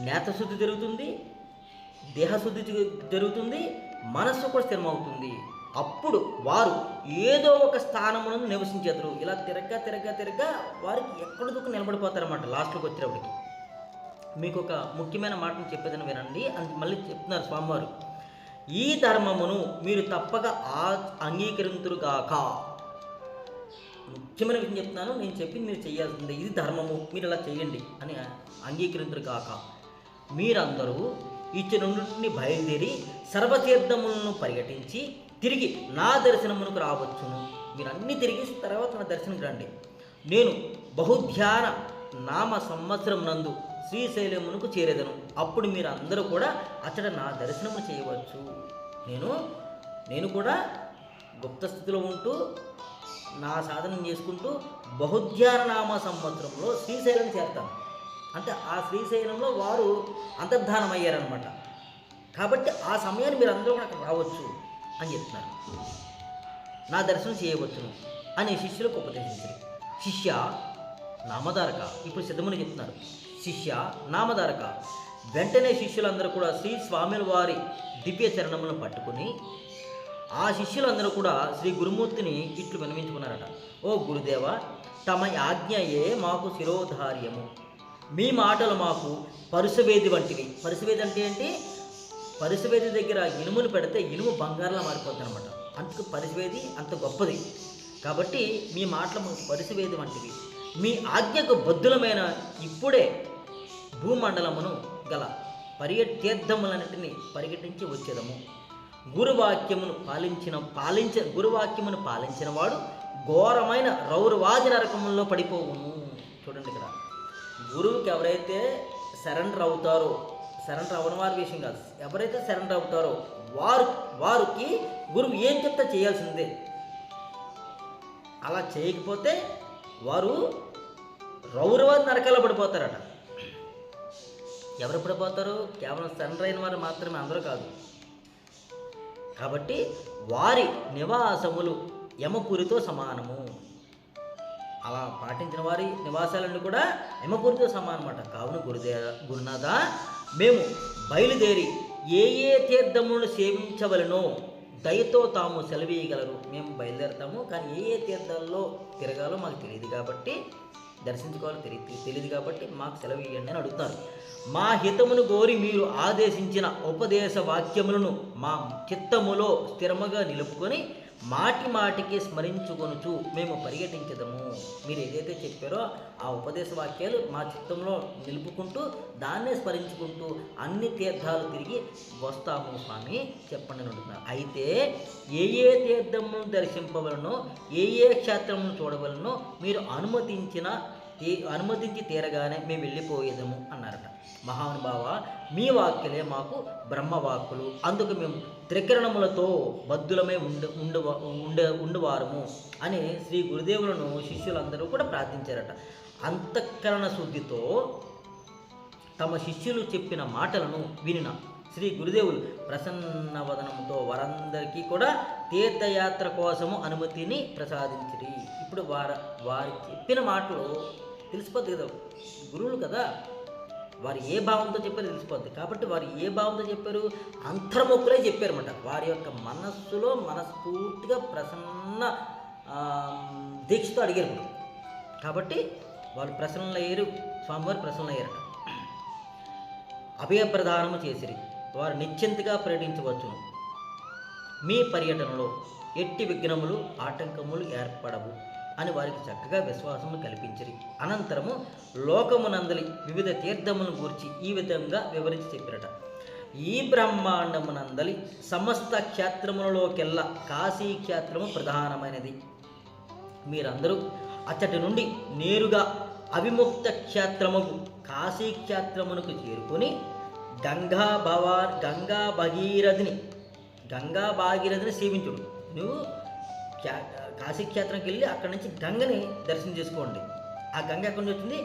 నేత్రశుద్ధి జరుగుతుంది, దేహశుద్ధి జరుగుతుంది, మనస్సు కూడా స్థిరమవుతుంది. అప్పుడు వారు ఏదో ఒక స్థానములను నివసించేద్దరు. ఇలా తిరగ్గా వారికి ఎక్కడ దుఃఖ నిలబడిపోతారన్నమాట. లాస్ట్లోకి వచ్చేటప్పటికి మీకు ఒక ముఖ్యమైన మాటను చెప్పేదని వినండి. మళ్ళీ చెప్తున్నారు స్వామివారు, ఈ ధర్మమును మీరు తప్పక అంగీకరింతురుగాక. ముఖ్యమైన విషయం చెప్తున్నాను, నేను చెప్పింది మీరు చేయాల్సిందే, ఇది ధర్మము, మీరు ఇలా చేయండి అని అంగీకరింతురుగాక. మీరందరూ ఇచ్చటి నుండి బయలుదేరి సర్వతీర్థములను పర్యటించి తిరిగి నా దర్శనమునకు రావచ్చును. మీరు అన్నీ తిరిగి తర్వాత నా దర్శనంకి రండి. నేను బహుధ్యాన నామ సంవత్సరం నందు శ్రీశైలమునకు చేరేదను. అప్పుడు మీరు అందరూ కూడా అచ్చట నా దర్శనము చేయవచ్చు. నేను నేను కూడా గుప్త స్థితిలో ఉంటూ నా సాధన చేసుకుంటూ బహుధ్యాననామ సంవత్సరంలో శ్రీశైలం చేరుతాను. అంటే ఆ శ్రీశైలంలో వారు అంతర్ధానం అయ్యారనమాట. కాబట్టి ఆ సమయాన్ని మీరు అందరూ కూడా అక్కడ రావచ్చు అని చెప్తున్నారు. నా దర్శనం చేయవచ్చును అని శిష్యులకు ఉపదేశించారు. శిష్య నామధారక, ఇప్పుడు సిద్ధముని చెప్తున్నారు, శిష్య నామధారక. వెంటనే శిష్యులందరూ కూడా శ్రీ స్వామిల వారి దివ్య చరణములను పట్టుకుని ఆ శిష్యులందరూ కూడా శ్రీ గురుమూర్తిని ఇట్లు వినవించుకున్నారట. ఓ గురుదేవ, తమ ఆజ్ఞయే మాకు శిరోధార్యము, మీ మాటలు మాకు పరుసవేది వంటివి. పరుసవేది అంటే ఏంటి? పరుసవేది దగ్గర ఇనుమును పెడితే ఇనుము బంగారంలా మారిపోతుంది అనమాట. అందుకు పరుసవేది అంత గొప్పది. కాబట్టి మీ మాటలు మాకు పరుసవేది వంటివి. మీ ఆజ్ఞకు బద్ధులమైన ఇప్పుడే భూమండలమును గల తీర్థములన్నింటినీ పరిగెట్టించి వచ్చేదము. గురువాక్యమును పాలించిన వాడు ఘోరమైన రౌరవాది నరకముల్లో పడిపోవును. చూడండి, ఇక్కడ గురువుకి ఎవరైతే సరెండర్ అవుతారో, సరెండర్ అవ్వని వారి విషయం కాదు, ఎవరైతే సరెండర్ అవుతారో వారికి గురువు ఏం చెప్తే చేయాల్సిందే. అలా చేయకపోతే వారు రౌరవాది నరకాల్లో పడిపోతారట. ఎవరు పడిపోతారు? కేవలం సరెండర్ అయిన వారు మాత్రమే, అందరూ కాదు. కాబట్టి వారి నివాసములు యమపురితో సమానము. అలా పాటించిన వారి నివాసాలన్నీ కూడా యమపురితో సమానమాట. కావున గురునాథ, మేము బయలుదేరి ఏ ఏ తీర్థములను సేవించవలనో దయతో తాము సెలవీయగలరు. మేము బయలుదేరుతాము, కానీ ఏ ఏ తీర్థాల్లో తిరగాలో మాకు తెలియదు కాబట్టి, దర్శించుకోవాలో తెలియదు కాబట్టి మాకు సెలవు ఇవ్వండి అని అడుగుతారు. మా హితమును కోరి మీరు ఆదేశించిన ఉపదేశ వాక్యములను మా చిత్తములో స్థిరముగా నిలుపుకొని మాటి మాటికి స్మరించుకొనుచు మేము పరిగెట్టించదము. మీరు ఏదైతే చెప్పారో ఆ ఉపదేశ వాక్యాలు మా చిత్తంలో నిలుపుకుంటూ దాన్నే స్మరించుకుంటూ అన్ని తీర్థాలు తిరిగి వస్తాము స్వామి, చెప్పండి అని అడుగుతున్నారు. అయితే ఏ ఏ తీర్థమును దర్శింపవలనో, ఏ ఏ క్షేత్రమును చూడవలనో మీరు అనుమతించి తీరగానే మేము వెళ్ళిపోయేదము అన్నారట. మహానుభావ, మీ వాక్యలే మాకు బ్రహ్మవాక్కులు, అందుకు మేము త్రికరణములతో బద్ధులమై ఉండువారము అని శ్రీ గురుదేవులను శిష్యులందరూ కూడా ప్రార్థించారట. అంతఃకరణ శుద్ధితో తమ శిష్యులు చెప్పిన మాటలను వినిన శ్రీ గురుదేవులు ప్రసన్నవదనంతో వారందరికీ కూడా తీర్థయాత్ర కోసము అనుమతిని ప్రసాదించిరి. ఇప్పుడు వారి చెప్పిన మాటలు తెలిసిపోద్ది కదా, గురువులు కదా, వారు ఏ భావంతో చెప్పారో తెలిసిపోద్ది. కాబట్టి వారు ఏ భావంతో చెప్పారు? అంతర్ముఖులే చెప్పారన్నమాట. వారి యొక్క మనస్సులో మనస్ఫూర్తిగా ప్రసన్న దీక్షతో అడిగారు. కాబట్టి వారు ప్రసన్నయ్యారు, స్వామివారు ప్రసన్నయ్యారట. అభయప్రదానము చేసిరి. వారు నిశ్చింతగా పర్యటించవచ్చును. మీ పర్యటనలో ఎట్టి విఘ్నములు ఆటంకములు ఏర్పడవు అని వారికి చక్కగా విశ్వాసము కల్పించిరి. అనంతరము లోకమునందలి వివిధ తీర్థములను గూర్చి ఈ విధంగా వివరించి చెప్పారట. ఈ బ్రహ్మాండమునందలి సమస్త క్షేత్రములలోకెల్లా కాశీ క్షేత్రము ప్రధానమైనది. మీరందరూ అచ్చటి నుండి నేరుగా అవిముక్త క్షేత్రముకు కాశీ క్షేత్రమునకు చేరుకొని గంగా భాగీరథిని సేవించుడు. నువ్వు కాశీక్షేత్రంకి వెళ్ళి అక్కడి నుంచి గంగని దర్శనం చేసుకోండి. ఆ గంగ ఎక్కడి నుంచి వచ్చింది?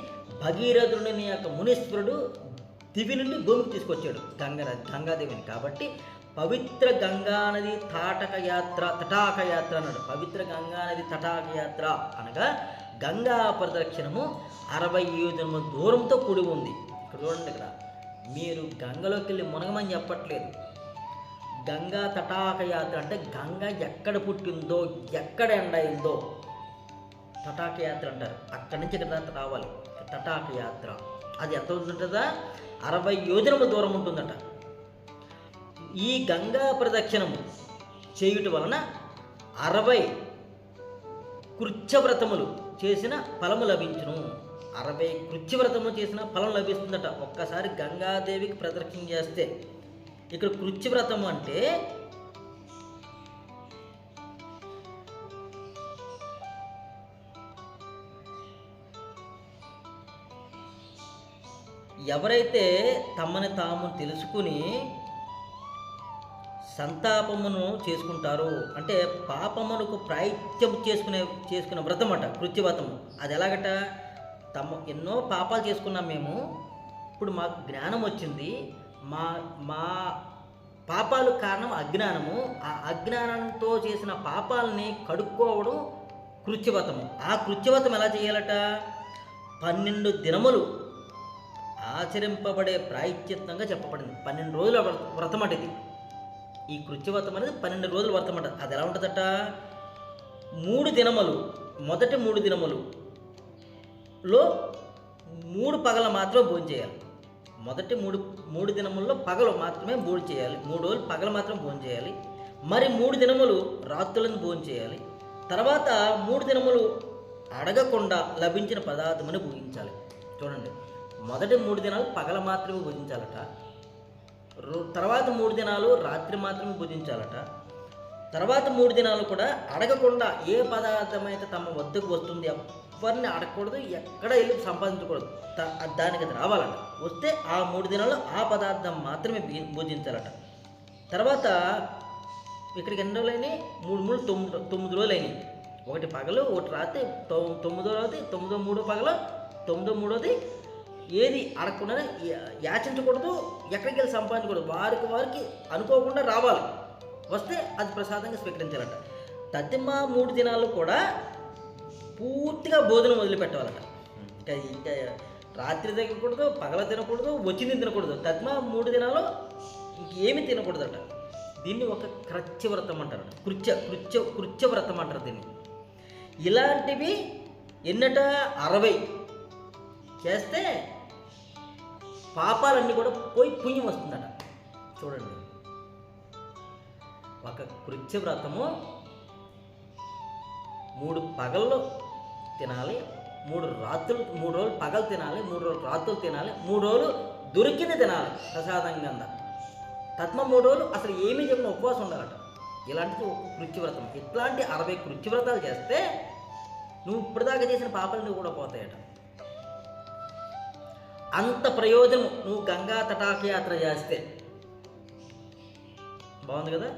భగీరథుడిని యొక్క మునీశ్వరుడు దివి నుండి భూమికి తీసుకొచ్చాడు గంగాదేవిని. కాబట్టి పవిత్ర గంగానది తటాక యాత్ర అన్నాడు. పవిత్ర గంగానది తటాక యాత్ర అనగా గంగా ప్రదక్షిణము 60 యోజనముల దూరంతో కూడి ఉంది. ఇక్కడ చూడండి, ఇక్కడ మీరు గంగలోకి వెళ్ళి మునగమని చెప్పట్లేదు. గంగా తటాక యాత్ర అంటే గంగ ఎక్కడ పుట్టిందో, ఎక్కడ ఎండ అయిందో తటాక యాత్ర అంటారు. అక్కడి నుంచి ఇక్కడ దాకా రావాలి. తటాక యాత్ర అది ఎంత ఉంటుందా? 60 యోజనముల దూరం ఉంటుందట. ఈ గంగా ప్రదక్షిణము చేయుట వలన 60 కృత్యవ్రతములు చేసిన ఫలము లభించును. 60 కృత్యవ్రతములు చేసిన ఫలం లభిస్తుందట ఒక్కసారి గంగాదేవికి ప్రదక్షిణ చేస్తే. ఇక్కడ కృత్యవ్రతము అంటే ఎవరైతే తమని తాము తెలుసుకుని సంతాపమును చేసుకుంటారు. అంటే పాపమునకు ప్రాయశ్చిత్తం చేసుకునే వ్రతం అట కృత్యవ్రతము. అది ఎలాగట, ఎన్నో పాపాలు చేసుకున్నాం మేము, ఇప్పుడు మాకు జ్ఞానం వచ్చింది, మా మా పాపాలు కారణం అజ్ఞానము, ఆ అజ్ఞానంతో చేసిన పాపాలని కడుక్కోవడం కృత్యవ్రతము. ఆ కృత్యవ్రతం ఎలా చేయాలట, 12 దినములు ఆచరింపబడే ప్రాయశ్చిత్తంగా చెప్పబడింది. 12 రోజుల వ్రతం అట ఇది. ఈ కృత్యవ్రతం అనేది 12 రోజుల వ్రతం అంట. అది ఎలా ఉంటుందట, 3 దినములు, మొదటి 3 దినములలో 3 పగల మాత్రం భోజనం చేయాలి. మొదటి మూడు దినముల్లో పగలు మాత్రమే భోజనం చేయాలి. 3 రోజులు పగలు మాత్రం భోజనం చేయాలి. మరి 3 దినములు రాత్రులను భోజనం చేయాలి. తర్వాత 3 దినములు అడగకుండా లభించిన పదార్థమును భుజించాలి. చూడండి, మొదటి 3 దినాలు పగల మాత్రమే భుజించాలట, తర్వాత 3 దినాలు రాత్రి మాత్రమే భుజించాలట, తర్వాత 3 దినాలు కూడా అడగకుండా ఏ పదార్థం అయితే తమ వద్దకు వస్తుంది ఎవరిని అడగకూడదు, ఎక్కడ వెళ్ళి సంపాదించకూడదు, దానికి అది రావాలట. వస్తే ఆ 3 దినాలు ఆ పదార్థం మాత్రమే భుజించాలట. తర్వాత ఇక్కడికి ఎన్ని రోజులు అయినాయి, 9 రోజులు అయినాయి. ఒకటి పగలు, ఒకటి రాత్రి, 9వ రోజు, 9వ పగలు, 9వ ఏది అడగకుండా యాచించకూడదు, ఎక్కడికి వెళ్ళి సంపాదించకూడదు, వారికి అనుకోకుండా రావాలి, వస్తే అది ప్రసాదంగా స్వీకరించాలట. తదిమ 3 దినాలు కూడా పూర్తిగా భోజనం వదిలిపెట్టాలట. ఇంకా రాత్రి తినకూడదు, పగల తినకూడదు, వచ్చింది తినకూడదు. తదిమ 3 దినాలు ఇంకేమీ తినకూడదట. దీన్ని ఒక కృత్యవ్రతం అంటారు, కృత్యవ్రతం అంటారు దీన్ని. ఇలాంటివి ఎన్నట 60 చేస్తే పాపాలన్నీ కూడా పోయి పుణ్యం వస్తుందట. చూడండి, ఒక కృత్యవ్రతము 3 పగళ్ళు తినాలి, 3 రోజులు పగలు తినాలి, 3 రోజులు రాత్రులు తినాలి, 3 రోజులు దొరికింది తినాలి ప్రసాదంగా. తత్మ 3 రోజులు అసలు ఏమీ చెప్పిన ఉపవాసం ఉండాలట. ఇలాంటిది ఒక కృత్యవ్రతం. ఇట్లాంటి 60 కృత్యవ్రతాలు చేస్తే నువ్వు ఇప్పటిదాకా చేసిన పాపాలు కూడా పోతాయట. అంత ప్రయోజనం నువ్వు గంగా తటాక యాత్ర చేస్తే. బాగుంది కదా.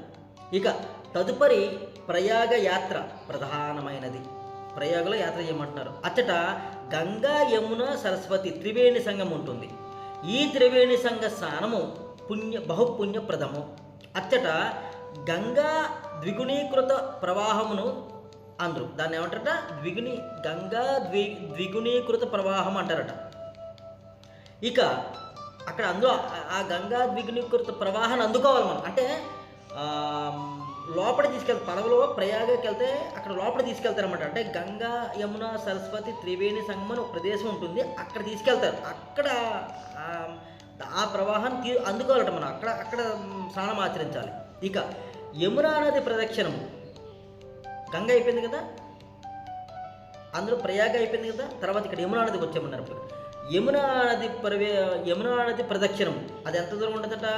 ఇక తదుపరి ప్రయాగ యాత్ర ప్రధానమైనది. ప్రయాగలో యాత్ర చేయమంటున్నారు. అచ్చట గంగా యమున సరస్వతి త్రివేణి సంగం ఉంటుంది. ఈ త్రివేణి సంఘ స్నానము బహుపుణ్యప్రదము. అచ్చట గంగా ద్విగుణీకృత ప్రవాహమును అందరూ దాన్ని ఏమంటారట, గంగా ద్విగుణీకృత ప్రవాహం అంటారట. ఇక అక్కడ అందులో ఆ గంగా ద్విగుణీకృత ప్రవాహాన్ని అందుకోవాలి మనం. అంటే లోపల తీసుకెళ్తారు, పడవలో ప్రయాగకి వెళ్తే అక్కడ లోపల తీసుకెళ్తారన్నమాట. అంటే గంగా యమున సరస్వతి త్రివేణి సంగమం ఒక ప్రదేశం ఉంటుంది, అక్కడ తీసుకెళ్తారు. అక్కడ ఆ ప్రవాహాన్ని అందుకోవాలట మనం, అక్కడ స్నానం ఆచరించాలి. ఇక యమునా నది ప్రదక్షిణము, గంగ అయిపోయింది కదా, అందులో ప్రయాగ అయిపోయింది కదా, తర్వాత ఇక్కడ యమునా నదికి వచ్చామన్నారు. యమునా నది ప్రదక్షిణం అది ఎంత దూరం ఉంటుందట,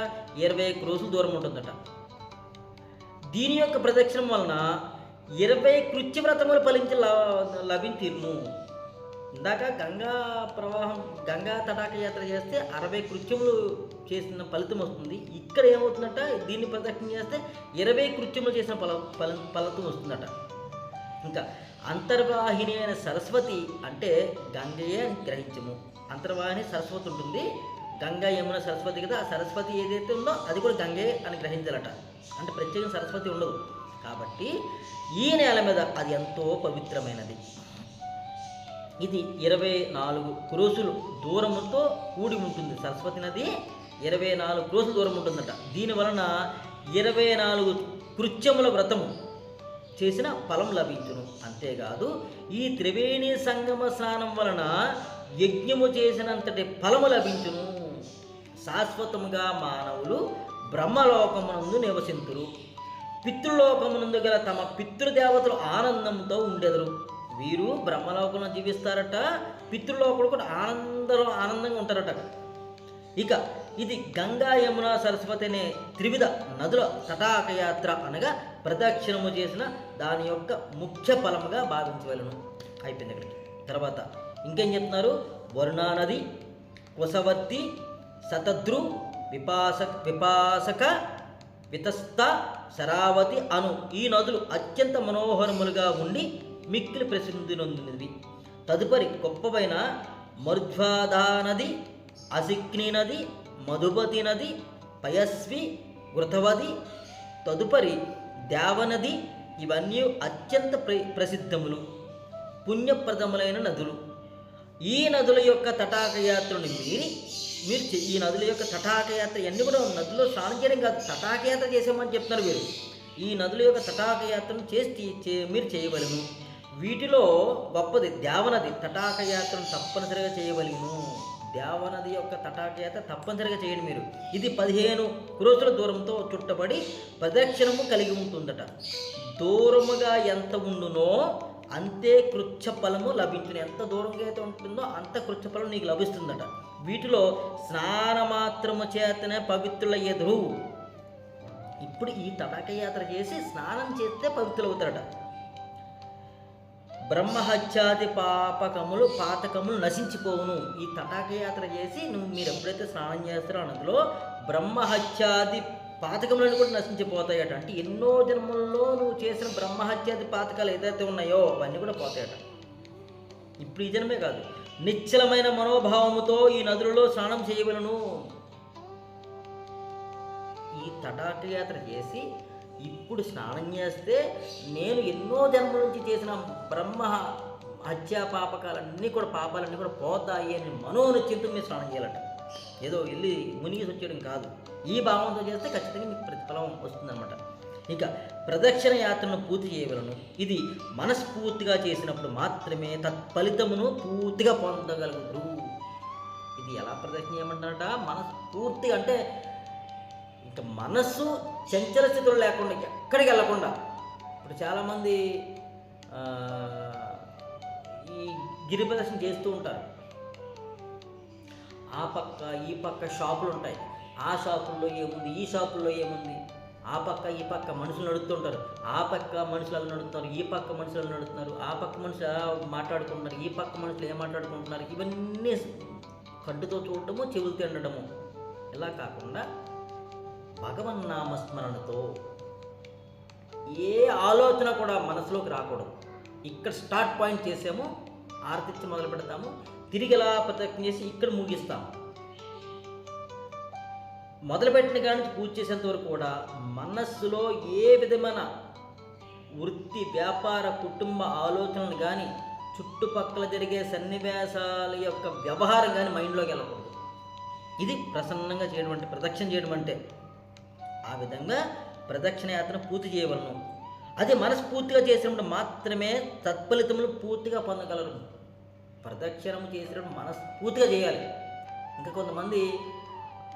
20 క్రోసుల దూరం ఉంటుందట. దీని యొక్క ప్రదక్షిణం వలన 20 కృత్యవ్రతములు ఫలించి లభించిను. ఇందాక గంగా తటాక యాత్ర చేస్తే 60 కృత్యములు చేసిన ఫలితం వస్తుంది. ఇక్కడ ఏమవుతుందట, దీన్ని ప్రదక్షిణ చేస్తే 20 కృత్యములు చేసిన ఫలితం వస్తుందట. ఇంకా అంతర్వాహిని అయిన సరస్వతి అంటే గంగయే అని గ్రహించము. అంతర్వాహిని సరస్వతి ఉంటుంది, గంగా యమున సరస్వతి కదా, ఆ సరస్వతి ఏదైతే ఉందో అది కూడా గంగే అని గ్రహించాలట. అంటే ప్రత్యేకంగా సరస్వతి ఉండదు కాబట్టి ఈ నేల మీద అది ఎంతో పవిత్రమైనది. ఇది 24 క్రోసులు దూరముతో కూడి ఉంటుంది. సరస్వతి నది 24 క్రోసుల దూరం ఉంటుందట. దీనివలన 24 కృత్యముల వ్రతము చేసిన ఫలం లభించును. అంతేకాదు ఈ త్రివేణి సంగమ స్నానం వలన యజ్ఞము చేసినంతటి ఫలము లభించును. శాశ్వతముగా మానవులు బ్రహ్మలోకమునందు నివసింతురు. పితృలోకమునందు గల తమ పితృదేవతలు ఆనందంతో ఉండెదరు. వీరు బ్రహ్మలోకంలో జీవిస్తారట, పితృలోకులు కూడా ఆనందంగా ఉంటారట. ఇక ఇది గంగా యమున సరస్వతి అనే త్రివిధ నదుల తటాక యాత్ర అనగా ప్రదక్షిణము చేసిన దాని యొక్క ముఖ్య ఫలముగా భావించవలను. అయిపోయింది ఇక్కడికి. తర్వాత ఇంకేం చెప్తున్నారు, వరుణా నది, కుశవర్తి, శతద్రు, విపాసక, వితస్త, శరావతి అను ఈ నదులు అత్యంత మనోహరములుగా ఉండి మిక్కిలి ప్రసిద్ధి నొందినవి. తదుపరి గొప్పవైన మరుధ్వాధా నది, అసిక్ని నది, మధుపతి నది, పయస్వి, వృతవది, తదుపరి దేవనది, ఇవన్నీ అత్యంత ప్రసిద్ధములు, పుణ్యప్రదములైన నదులు. ఈ నదుల యొక్క తటాకయాత్రను మీరు ఈ నదుల యొక్క తటాకయాత్ర ఇవన్నీ కూడా నదుల్లో స్నానం చేయడం కాదు, తటాకయాత్ర చేసామని చెప్తున్నారు మీరు. ఈ నదుల యొక్క తటాకయాత్రను మీరు చేయవలను. వీటిలో గొప్పది దేవనది తటాకయాత్రను తప్పనిసరిగా చేయవలను. దేవనది యొక్క తటాకయాత్ర తప్పనిసరిగా చేయండి మీరు. ఇది 15 క్రోసుల దూరంతో చుట్టబడి ప్రదక్షిణము కలిగి ఉంటుందట. దూరముగా ఎంత ఉండునో అంతే కృచ్ఛఫలము లభించును. ఎంత దూరంగా అయితే ఉంటుందో అంత కృచ్ఛఫలం నీకు లభిస్తుందట. వీటిలో స్నానమాత్రము చేతనే పవిత్రులయ్యేదురు. ఇప్పుడు ఈ తటాకయాత్ర చేసి స్నానం చేస్తే పవిత్రులవుతారట. బ్రహ్మహత్యాది పాతకములు నశించిపోవును. ఈ తటాకయాత్ర చేసి మీరు ఎప్పుడైతే స్నానం చేస్తారో అన్నదిలో బ్రహ్మహత్యాది పాతకములను కూడా నశించిపోతాయట. అంటే ఎన్నో జన్మల్లో నువ్వు చేసిన బ్రహ్మహత్యాది పాతకాలు ఏదైతే ఉన్నాయో అవన్నీ కూడా పోతాయట. ఇప్పుడు ఈ జన్మే కాదు, నిశ్చలమైన మనోభావముతో ఈ నదులలో స్నానం చేయవలను. ఈ తటాకయాత్ర చేసి ఇప్పుడు స్నానం చేస్తే నేను ఎన్నో జన్మల నుంచి చేసిన బ్రహ్మ హత్యా పాపాలన్నీ కూడా పోతాయి అని మనోనిశ్చింతో మీరు స్నానం చేయాలట. ఏదో వెళ్ళి మునిగి వచ్చేయడం కాదు. ఈ భావంతో చేస్తే ఖచ్చితంగా మీకు ప్రతిఫలం వస్తుందన్నమాట. ఇక ప్రదక్షిణ యాత్రను పూర్తి చేయవలను. ఇది మనస్ఫూర్తిగా చేసినప్పుడు మాత్రమే తత్ఫలితమును పూర్తిగా పొందగలుగుతారు. ఇది ఎలా ప్రదక్షిణ చేయమంటారట? మనస్ఫూర్తిగా అంటే ఇంకా మనస్సు చంచల స్థితులు లేకుండా ఎక్కడికి వెళ్ళకుండా. ఇప్పుడు చాలామంది ఈ గిరి ప్రదర్శన చేస్తూ ఉంటారు. ఆ పక్క ఈ పక్క షాపులు ఉంటాయి. ఆ షాపుల్లో ఏముంది, ఈ షాపుల్లో ఏముంది, ఆ పక్క ఈ పక్క మనుషులు నడుస్తుంటారు. ఆ పక్క మనుషులు అలా నడుస్తున్నారు, ఈ పక్క మనుషులు నడుస్తున్నారు. ఆ పక్క మనుషులు ఎలా మాట్లాడుకుంటున్నారు, ఈ పక్క మనుషులు ఏం మాట్లాడుకుంటున్నారు. ఇవన్నీ కంటితో చూడటము, చెవులతో వినడము. ఇలా కాకుండా భగవన్నామస్మరణతో ఏ ఆలోచన కూడా మనసులోకి రాకూడదు. ఇక్కడ స్టార్ట్ పాయింట్ చేసాము, ఆర్తిచ్చి మొదలు పెడతాము, తిరిగి ఎలా ప్రదక్షిణ చేసి ఇక్కడ ముగిస్తాము. మొదలుపెట్టిన కాడి నుంచి పూజ చేసేంత వరకు కూడా మనస్సులో ఏ విధమైన వృత్తి, వ్యాపార, కుటుంబ ఆలోచనలు కానీ, చుట్టుపక్కల జరిగే సన్నివేశాల యొక్క వ్యవహారం కానీ మైండ్లోకి వెళ్ళకూడదు. ఇది ప్రసన్నంగా చేయడం అంటే, ప్రదక్షిణ చేయడం అంటే. ఆ విధంగా ప్రదక్షిణ యాత్ర పూర్తి చేయవలను. అది మనస్ఫూర్తిగా చేసినప్పుడు మాత్రమే తత్ఫలితములు పూర్తిగా పొందగలరు. ప్రదక్షిణము చేసినప్పుడు మనస్ఫూర్తిగా చేయాలి. ఇంకా కొంతమంది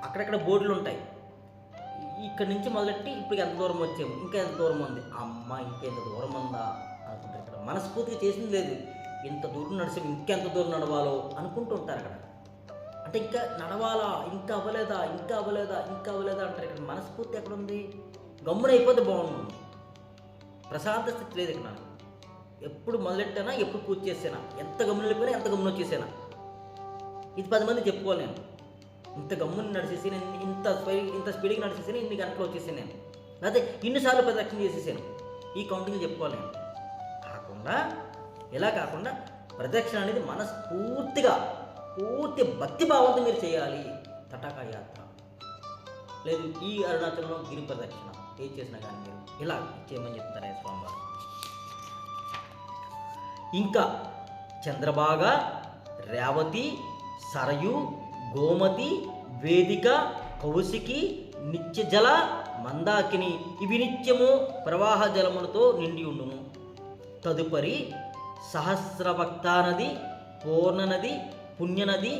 అక్కడక్కడ బోర్డులు ఉంటాయి, ఇక్కడి నుంచి మొదలెట్టి ఇప్పుడు ఎంత దూరం వచ్చాము, ఇంకా ఎంత దూరం ఉంది, అమ్మ ఇంకెంత దూరం ఉందా అనుకుంటారు. ఇక్కడ మనస్ఫూర్తిగా చేసింది లేదు, ఇంత దూరం నడిచి ఇంకెంత దూరం నడవాలో అనుకుంటూ ఉంటారు అక్కడ. అంటే ఇంకా నడవాలా, ఇంకా అవ్వలేదా, ఇంకా అవ్వలేదా, ఇంకా అవ్వలేదా అంటారు. ఇక్కడ మనస్ఫూర్తి ఎక్కడ ఉంది? గమ్మున అయిపోతే బాగుంటుంది. ప్రశాంత స్థితి లేదు ఇక్కడ. ఎప్పుడు మొదలెట్టానా, ఎప్పుడు పూర్తి చేసానా, ఎంత గమ్మున వెళ్ళిపోయినా, ఎంత గమ్మున వచ్చేసానా, ఇది 10 మంది చెప్పుకోవాలి. నేను ఇంత గమ్ముని నడిచేసి, నేను ఇంత స్పీడ్గా నడిచేసాను, ఇన్ని గంటలు వచ్చేసాను నేను, లేకపోతే ఇన్నిసార్లు ప్రదక్షిణ చేసేసాను, ఈ కౌంటింగ్ చెప్పుకోవాలి నేను. ఇలా కాకుండా ప్రదక్షిణ అనేది మనస్ఫూర్తిగా పూర్తి భక్తిభావంతో మీరు చేయాలి. తటాకా యాత్ర లేదు, ఈ అరుణాచలంలో గిరి ప్రదక్షిణ ఏం చేసినా కానీ మీరు ఇలా చేయమని చెప్తారు స్వామివారు. ఇంకా చంద్రభాగ, రేవతి, సరయు, గోమతి, వేదిక, కౌశికి, నిత్యజల, మందాకిని ఇవి నిత్యము ప్రవాహ జలములతో నిండి ఉండును. తదుపరి సహస్రభక్తా నది, పూర్ణ నది, పుణ్యనది,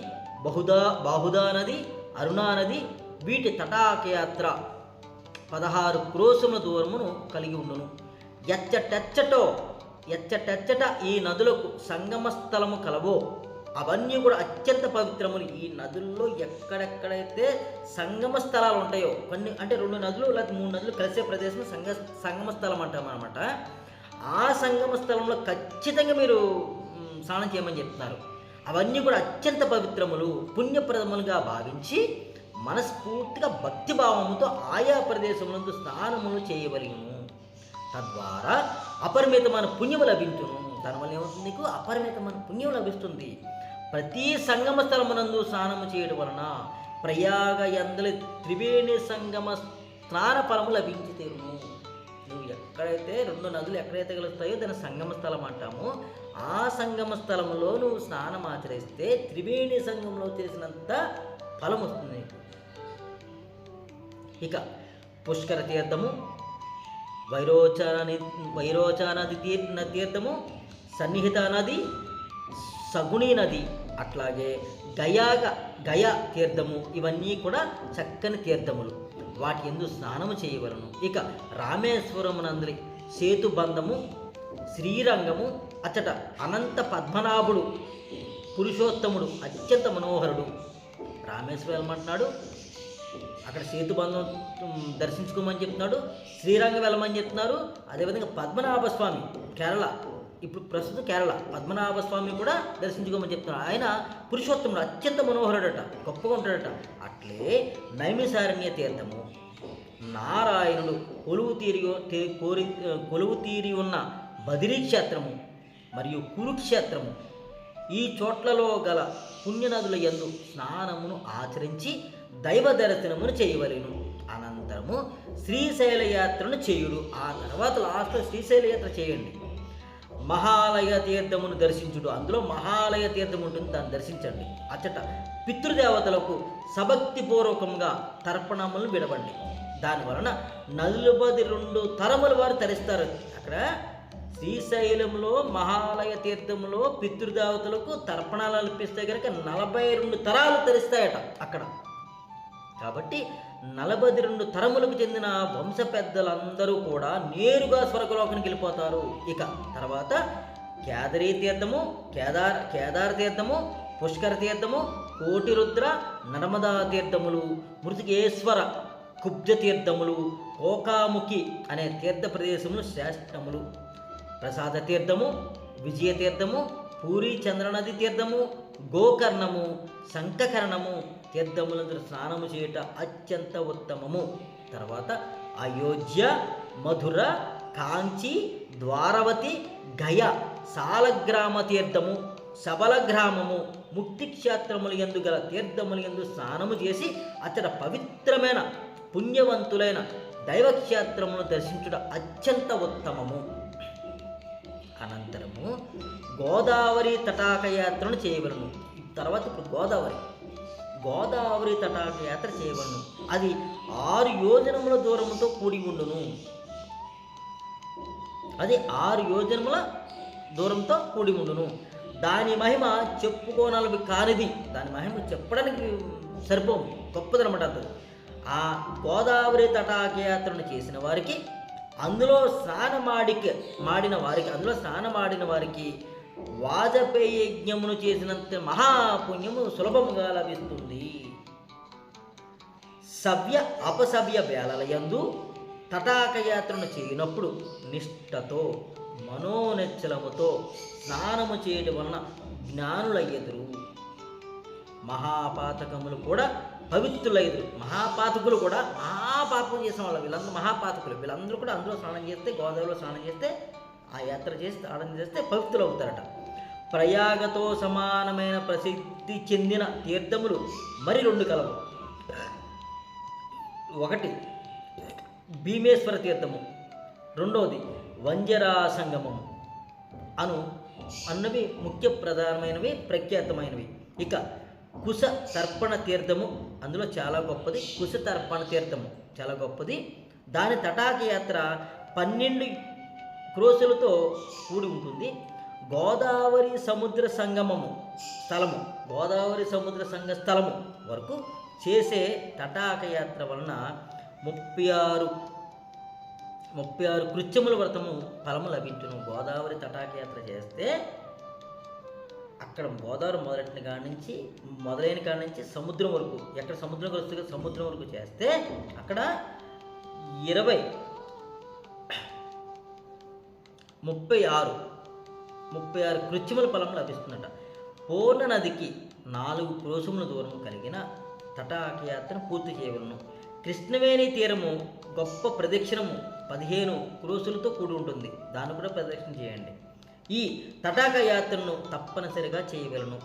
బాహుదా నది, అరుణా నది, వీటి తటాకయాత్ర 16 క్రోశముల దూరమును కలిగి ఉండును. ఎచ్చటెచ్చట ఈ నదులకు సంగమ స్థలము కలవో అవన్నీ కూడా అత్యంత పవిత్రములు. ఈ నదుల్లో ఎక్కడెక్కడైతే సంగమ స్థలాలు ఉంటాయో, కొన్ని అంటే 2 నదులు లేదా 3 నదులు కలిసే ప్రదేశం సంగమ స్థలం అంటాం అనమాట. ఆ సంగమ స్థలంలో ఖచ్చితంగా మీరు స్నానం చేయమని చెప్తున్నారు. అవన్నీ కూడా అత్యంత పవిత్రములు, పుణ్యప్రదములుగా భావించి మనస్ఫూర్తిగా భక్తిభావముతో ఆయా ప్రదేశములందు స్నానములు చేయవలెను. తద్వారా అపరిమితమైన పుణ్యము లభించును. దానివల్ల ఏమవుతుంది? నీకు అపరిమితమైన పుణ్యం లభిస్తుంది. ప్రతి సంగమ స్థలమునందు స్నానము చేయడం వలన ప్రయాగ యందలి త్రివేణి సంగమ స్నాన ఫలము లభించి తీరును. నువ్వు ఎక్కడైతే రెండు నదులు ఎక్కడైతే కలుస్తాయో దాన్ని సంగమ స్థలం అంటామో, ఆ సంగమ స్థలంలో నువ్వు స్నానం ఆచరిస్తే త్రివేణి సంగంలో చేసినంత ఫలం వస్తుంది నీకు. ఇక పుష్కర తీర్థము, వైరోచన నది తీర్థము, సన్నిహిత నది, సగుణి నది, అట్లాగే గయా తీర్థము, ఇవన్నీ కూడా చక్కని తీర్థములు. వాటి యందు స్నానము చేయవలను. ఇక రామేశ్వరమునందరి సేతుబంధము, శ్రీరంగము, అచ్చట అనంత పద్మనాభుడు పురుషోత్తముడు అత్యంత మనోహరుడు. రామేశ్వరం వెళ్ళమంటున్నాడు, అక్కడ సేతుబంధం దర్శించుకోమని చెప్తున్నాడు, శ్రీరంగం వెళ్ళమని చెప్తున్నారు. అదేవిధంగా పద్మనాభ స్వామి కేరళ, ఇప్పుడు ప్రస్తుతం కేరళ పద్మనాభ స్వామి కూడా దర్శించుకోమని చెప్తున్నారు. ఆయన పురుషోత్తముడు అత్యంత మనోహరుడట, గొప్పగా ఉంటాడట. అట్లే నైమిసారణ్య తీర్థము, నారాయణుడు కొలువు తీరి ఉన్న బదిరీ క్షేత్రము మరియు కురుక్షేత్రము, ఈ చోట్లలో గల పుణ్యనదుల యందు స్నానమును ఆచరించి దైవ దర్శనమును చేయవలెను. అనంతరము శ్రీశైల యాత్రను చేయుడు. ఆ తర్వాత లాస్ట్లో శ్రీశైల యాత్ర చేయండి. మహాలయ తీర్థమును దర్శించుడు. అందులో మహాలయ తీర్థం ఉంటుంది, దాన్ని దర్శించండి. అచ్చట పితృదేవతలకు సభక్తిపూర్వకంగా తర్పణములు విడవండి. దానివలన 42 తరముల వారు తరిస్తారు. అక్కడ శ్రీశైలంలో మహాలయ తీర్థంలో పితృదేవతలకు తర్పణాలు అర్పిస్తే కనుక 42 తరాలు తరిస్తాయట అక్కడ. కాబట్టి 42 తరములకు చెందిన వంశ పెద్దలందరూ కూడా నేరుగా స్వర్గలోకానికి వెళ్ళిపోతారు. ఇక తర్వాత కేదారీ తీర్థము, కేదార తీర్థము, పుష్కర తీర్థము, కోటిరుద్ర, నర్మదా తీర్థములు, మృతికేశ్వర కుబ్జ తీర్థములు, ఓకాముఖి అనే తీర్థ ప్రదేశములు శ్రేష్టములు. ప్రసాద తీర్థము, విజయ తీర్థము, పూరి చంద్రనది తీర్థము, గోకర్ణము, శంఖకరణము తీర్థములందు స్నానము చేయుట అత్యంత ఉత్తమము. తర్వాత అయోధ్య, మధుర, కాంచి, ద్వారవతి, గయ, సాలగ్రామ తీర్థము, సబల గ్రామము, ముక్తి క్షేత్రముల యందు గల తీర్థముల యందు స్నానము చేసి అచ్చట పవిత్రమైన పుణ్యవంతులైన దైవక్షేత్రమును దర్శించుట అత్యంత ఉత్తమము. అనంతరము గోదావరి తటాక యాత్రను చేయవలను. తర్వాత ఇప్పుడు గోదావరి తటాక యాత్ర చేయవలను. అది 6 యోజనముల దూరముతో కూడి ఉండును. అది 6 యోజనముల దూరంతో కూడి ఉండును. దాని మహిమ చెప్పుకోనలవి కానిది. దాని మహిమ చెప్పడానికి సరిపోం, గొప్పదనమాట. అంటారు ఆ గోదావరి తటాక యాత్రను చేసిన వారికి, అందులో స్నానమాడిన వారికి వాజపేయ యజ్ఞమును చేసినంత మహాపుణ్యము సులభముగా లభిస్తుంది. అపసవ్య వేళలయందు తటాక యాత్రను చేయనప్పుడు నిష్ఠతో మనోనెచ్చలముతో స్నానము చేయడం వలన జ్ఞానులయ్యెదురు. మహాపాతకములు కూడా పవిత్రులయ్యదురు. మహాపాతకులు కూడా మహాపాపం చేసిన వాళ్ళు, వీళ్ళందరూ మహాపాతకులు. వీళ్ళందరూ కూడా అందులో స్నానం చేస్తే, గోదావరిలో స్నానం చేస్తే, ఆ యాత్ర చేసి స్నానం చేస్తే పవిత్రులు అవుతారట. ప్రయాగతో సమానమైన ప్రసిద్ధి చెందిన తీర్థములు మరి 2 కలవు. ఒకటి భీమేశ్వర తీర్థము, రెండవది వంజరా సంగమము అన్నవి ముఖ్య ప్రధానమైనవి, ప్రఖ్యాతమైనవి. ఇక కుశ తర్పణ తీర్థము అందులో చాలా గొప్పది. కుశ తర్పణ తీర్థము చాలా గొప్పది. దాని తటాక యాత్ర 12 క్రోసులతో కూడి ఉంటుంది. గోదావరి సముద్ర సంగమము స్థలము వరకు చేసే తటాక యాత్ర వలన 36 కృత్యముల వ్రతము ఫలము లభించును. గోదావరి తటాక యాత్ర చేస్తే అక్కడ గోదావరి మొదలైన కాడ నుంచి సముద్రం వరకు, ఎక్కడ సముద్రం వస్తుంది సముద్రం వరకు చేస్తే అక్కడ 36 కృత్యముల ఫలం లభిస్తుందట. పూర్ణ నదికి 4 క్రోశముల దూరం కలిగిన తటాకయాత్రను పూర్తి చేయవలను. కృష్ణవేణి తీరము గొప్ప ప్రదక్షిణము 15 క్రోసులతో కూడి ఉంటుంది. దాన్ని కూడా ప్రదక్షిణ చేయండి. ఈ తటాక యాత్రను తప్పనిసరిగా చేయగలను.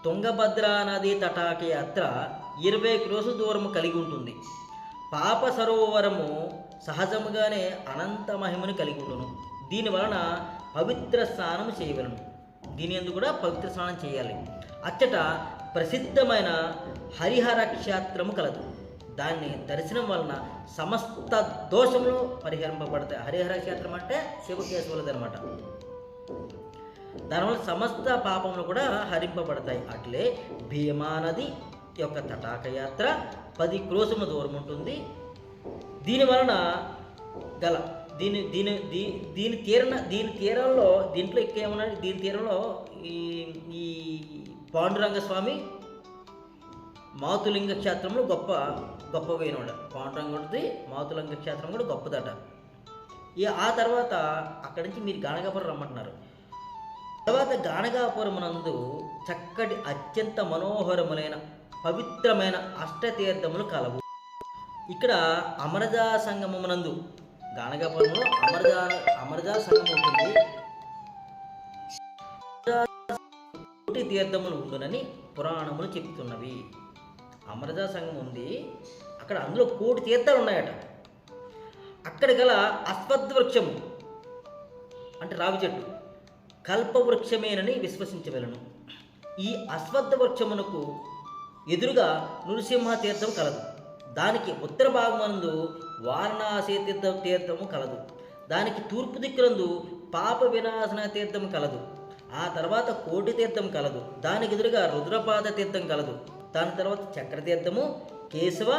తుంగభద్రా నది తటాక యాత్ర 20 క్రోసుల దూరము కలిగి ఉంటుంది. పాప సరోవరము సహజముగానే అనంత మహిమను కలిగి ఉండును. దీనివలన పవిత్ర స్నానం చేయవలను. దీని యందు కూడా పవిత్ర స్నానం చేయాలి. అచ్చట ప్రసిద్ధమైన హరిహర క్షేత్రము కలదు. దాన్ని దర్శనం వలన సమస్త దోషములు పరిహరింపబడతాయి. హరిహర క్షేత్రం అంటే శివకేశవులది అనమాట. దానివల్ల సమస్త పాపములు కూడా హరింపబడతాయి. అట్లే భీమా నది యొక్క తటాక యాత్ర 10 క్రోసుల దూరం ఉంటుంది. దీని వలన గల దీని తీరంలో దీంట్లో ఇంకేమన్నా దీని తీరంలో ఈ పాండురంగ స్వామి మాతులింగ క్షేత్రంలో గొప్పవైనవాడ. పాండురంగుడిది మాతులింగ క్షేత్రం కూడా గొప్పదట. ఆ తర్వాత అక్కడి నుంచి మీరు గానగాపురం రమ్మంటున్నారు. తర్వాత గానగాపురం నందు చక్కటి అత్యంత మనోహరములైన పవిత్రమైన అష్టతీర్థములు కలవు. ఇక్కడ అమరజా సంగమమునందు గానగాపురంలో అమరజా సంగమం ఉంటుంది. కోటి తీర్థములు ఉండునని పురాణములు చెప్తున్నవి. అమరజా సంగమం ఉంది అక్కడ, అందులో 1 కోటి తీర్థాలు ఉన్నాయట. అక్కడ గల అశ్వత్థవృక్షము అంటే రావి చెట్టు కల్పవృక్షమేనని విశ్వసించవలను. ఈ అశ్వత్థవృక్షమునకు ఎదురుగా నృసింహ తీర్థం కలదు. దానికి ఉత్తర భాగమందు వారణాసి తీర్థము కలదు. దానికి తూర్పు దిక్కునందు పాప వినాశన తీర్థం కలదు. ఆ తర్వాత కోటి తీర్థం కలదు. దానికి ఎదురుగా రుద్రపాద తీర్థం కలదు. దాని తర్వాత చక్రతీర్థము, కేశవ,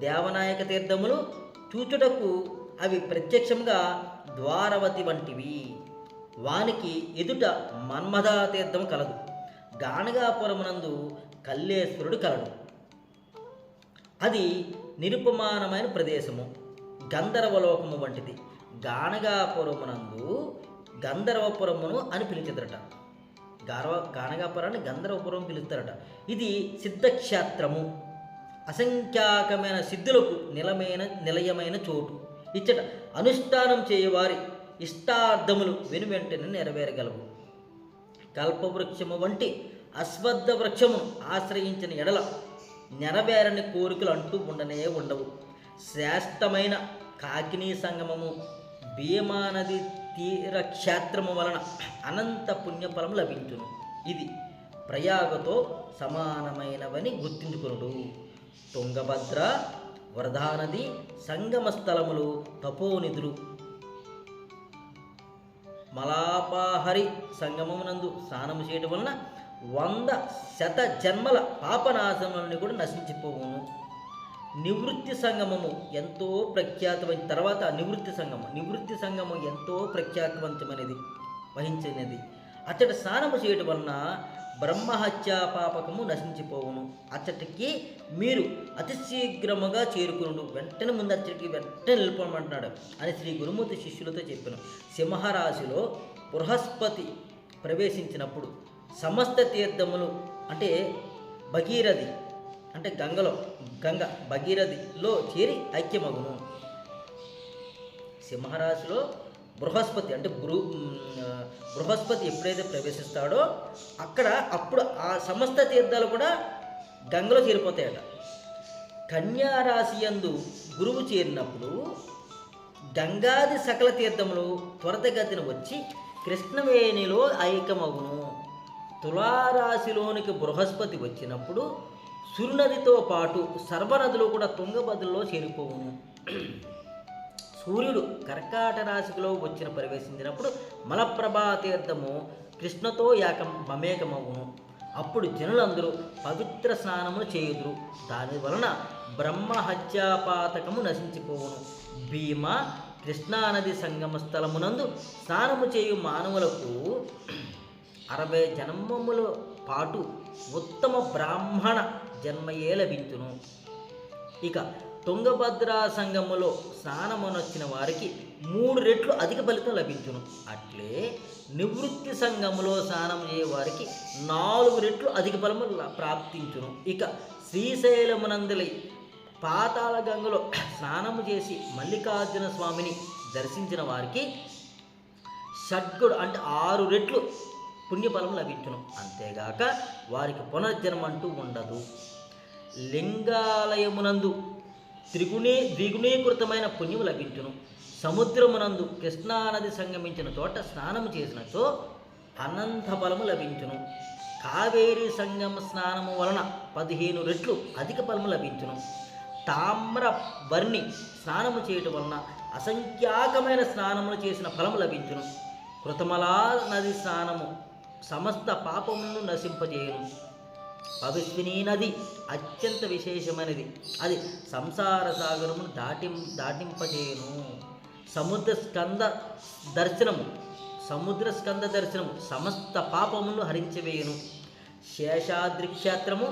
దేవనాయక తీర్థములు చూచుటకు అవి ప్రత్యక్షంగా ద్వారవతి వంటివి. వానికి ఎదుట మన్మథ తీర్థం కలదు. గానగాపురమునందు కల్లేశ్వరుడు కలడు. అది నిరుపమానమైన ప్రదేశము, గంధర్వలోకము వంటిది. గానగాపురమునందు గంధర్వపురమును అని పిలిచెదరట. గానగాపురాన్ని గంధర్వపురం పిలుస్తారట. ఇది సిద్ధక్షేత్రము, అసంఖ్యాకమైన సిద్ధులకు నిలయమైన చోటు. ఇచ్చట అనుష్ఠానం చేయవారి ఇష్టార్థములు వెనువెంటనే నెరవేరగలవు. కల్పవృక్షము వంటి అశ్వత్థ వృక్షమును ఆశ్రయించిన ఎడల నెరవేరని కోరికలు అంటూ ఉండవు. శ్రేష్టమైన కాకినీ సంగమము భీమా నది తీర క్షేత్రము వలన అనంత పుణ్యఫలం లభించును. ఇది ప్రయాగతో సమానమైనవని గుర్తించుకొనుడు. తుంగభద్ర, వరదా నది సంగమ స్థలములు, తపోనిధులు, మలాపాహరి సంగమమునందు స్నానము చేయడం వలన 100 జన్మల పాపనాశములను కూడా నశించిపోవును. నివృత్తి సంగమము ఎంతో ప్రఖ్యాతమైన తర్వాత నివృత్తి సంగమం ఎంతో ప్రఖ్యాతవంతమైనది వహించినది. అచ్చట స్నానము చేయడం వలన బ్రహ్మహత్యా పాపకము నశించిపోవును. అచ్చటికి మీరు అతి శీఘ్రముగా చేరుకును. వెంటనే వెళ్ళిపోమంటున్నాడు అని శ్రీ గురుమూర్తి శిష్యులతో చెప్పాను. సింహరాశిలో బృహస్పతి ప్రవేశించినప్పుడు సమస్త తీర్థములు అంటే భగీరథి అంటే గంగ భగీరథిలో చేరి ఐక్యమగును. సింహరాశిలో బృహస్పతి అంటే బృహస్పతి ఎప్పుడైతే ప్రవేశిస్తాడో అప్పుడు ఆ సమస్త తీర్థాలు కూడా గంగలో చేరిపోతాయట. కన్యారాశి యందు గురువు చేరినప్పుడు గంగాది సకల తీర్థములు త్వరతగతిన వచ్చి కృష్ణవేణిలో ఐక్యమగును. తులారాశిలోనికి బృహస్పతి వచ్చినప్పుడు సురునదితో పాటు సర్వనదులు కూడా తుంగభద్రలో చేరిపోవును. సూర్యుడు కర్కాట రాశిలో ప్రవేశించినప్పుడు మలప్రభా తీర్థము కృష్ణతో మమేకమవును. అప్పుడు జనులందరూ పవిత్ర స్నానములు చేయుదురు. దాని వలన బ్రహ్మహత్యాపాతకము నశించిపోవును. భీమ కృష్ణానది సంగమ స్థలమునందు స్నానము చేయు మానవులకు 60 జన్మముల పాటు ఉత్తమ బ్రాహ్మణ జన్మయే లభించును. ఇక తుంగభద్రా సంగములో స్నానమునొచ్చిన వారికి 3 రెట్లు అధిక ఫలితం లభించును. అట్లే నివృత్తి సంఘములో స్నానం చేయవారికి 4 రెట్లు అధిక ఫలము ప్రాప్తించును. ఇక శ్రీశైలమునందలి పాతాళ గంగలో స్నానము చేసి మల్లికార్జున స్వామిని దర్శించిన వారికి షడ్గుడు అంటే 6 రెట్లు పుణ్యఫలం లభించును. అంతేగాక వారికి పునర్జన్మ అంటూ ఉండదు. లింగాలయమునందు ద్విగుణీకృతమైన పుణ్యము లభించును. సముద్రమునందు కృష్ణానది సంగమించిన చోట స్నానము చేసినచో అనంత ఫలము లభించును. కావేరీ సంగమ స్నానము వలన 15 రెట్లు అధిక ఫలము లభించును. తామ్ర వర్ణి స్నానము చేయటం వలన అసంఖ్యాకమైన స్నానములు చేసిన ఫలము లభించును. కృతమలా నది స్నానము సమస్త పాపములను నశింపజేయును. పవిత్రినీ నది అత్యంత విశేషమైనది, అది సంసార సాగరమును దాటింపజేయును. సముద్ర స్కంద దర్శనము సమస్త పాపములను హరించవేయును. శేషాద్రి క్షేత్రము,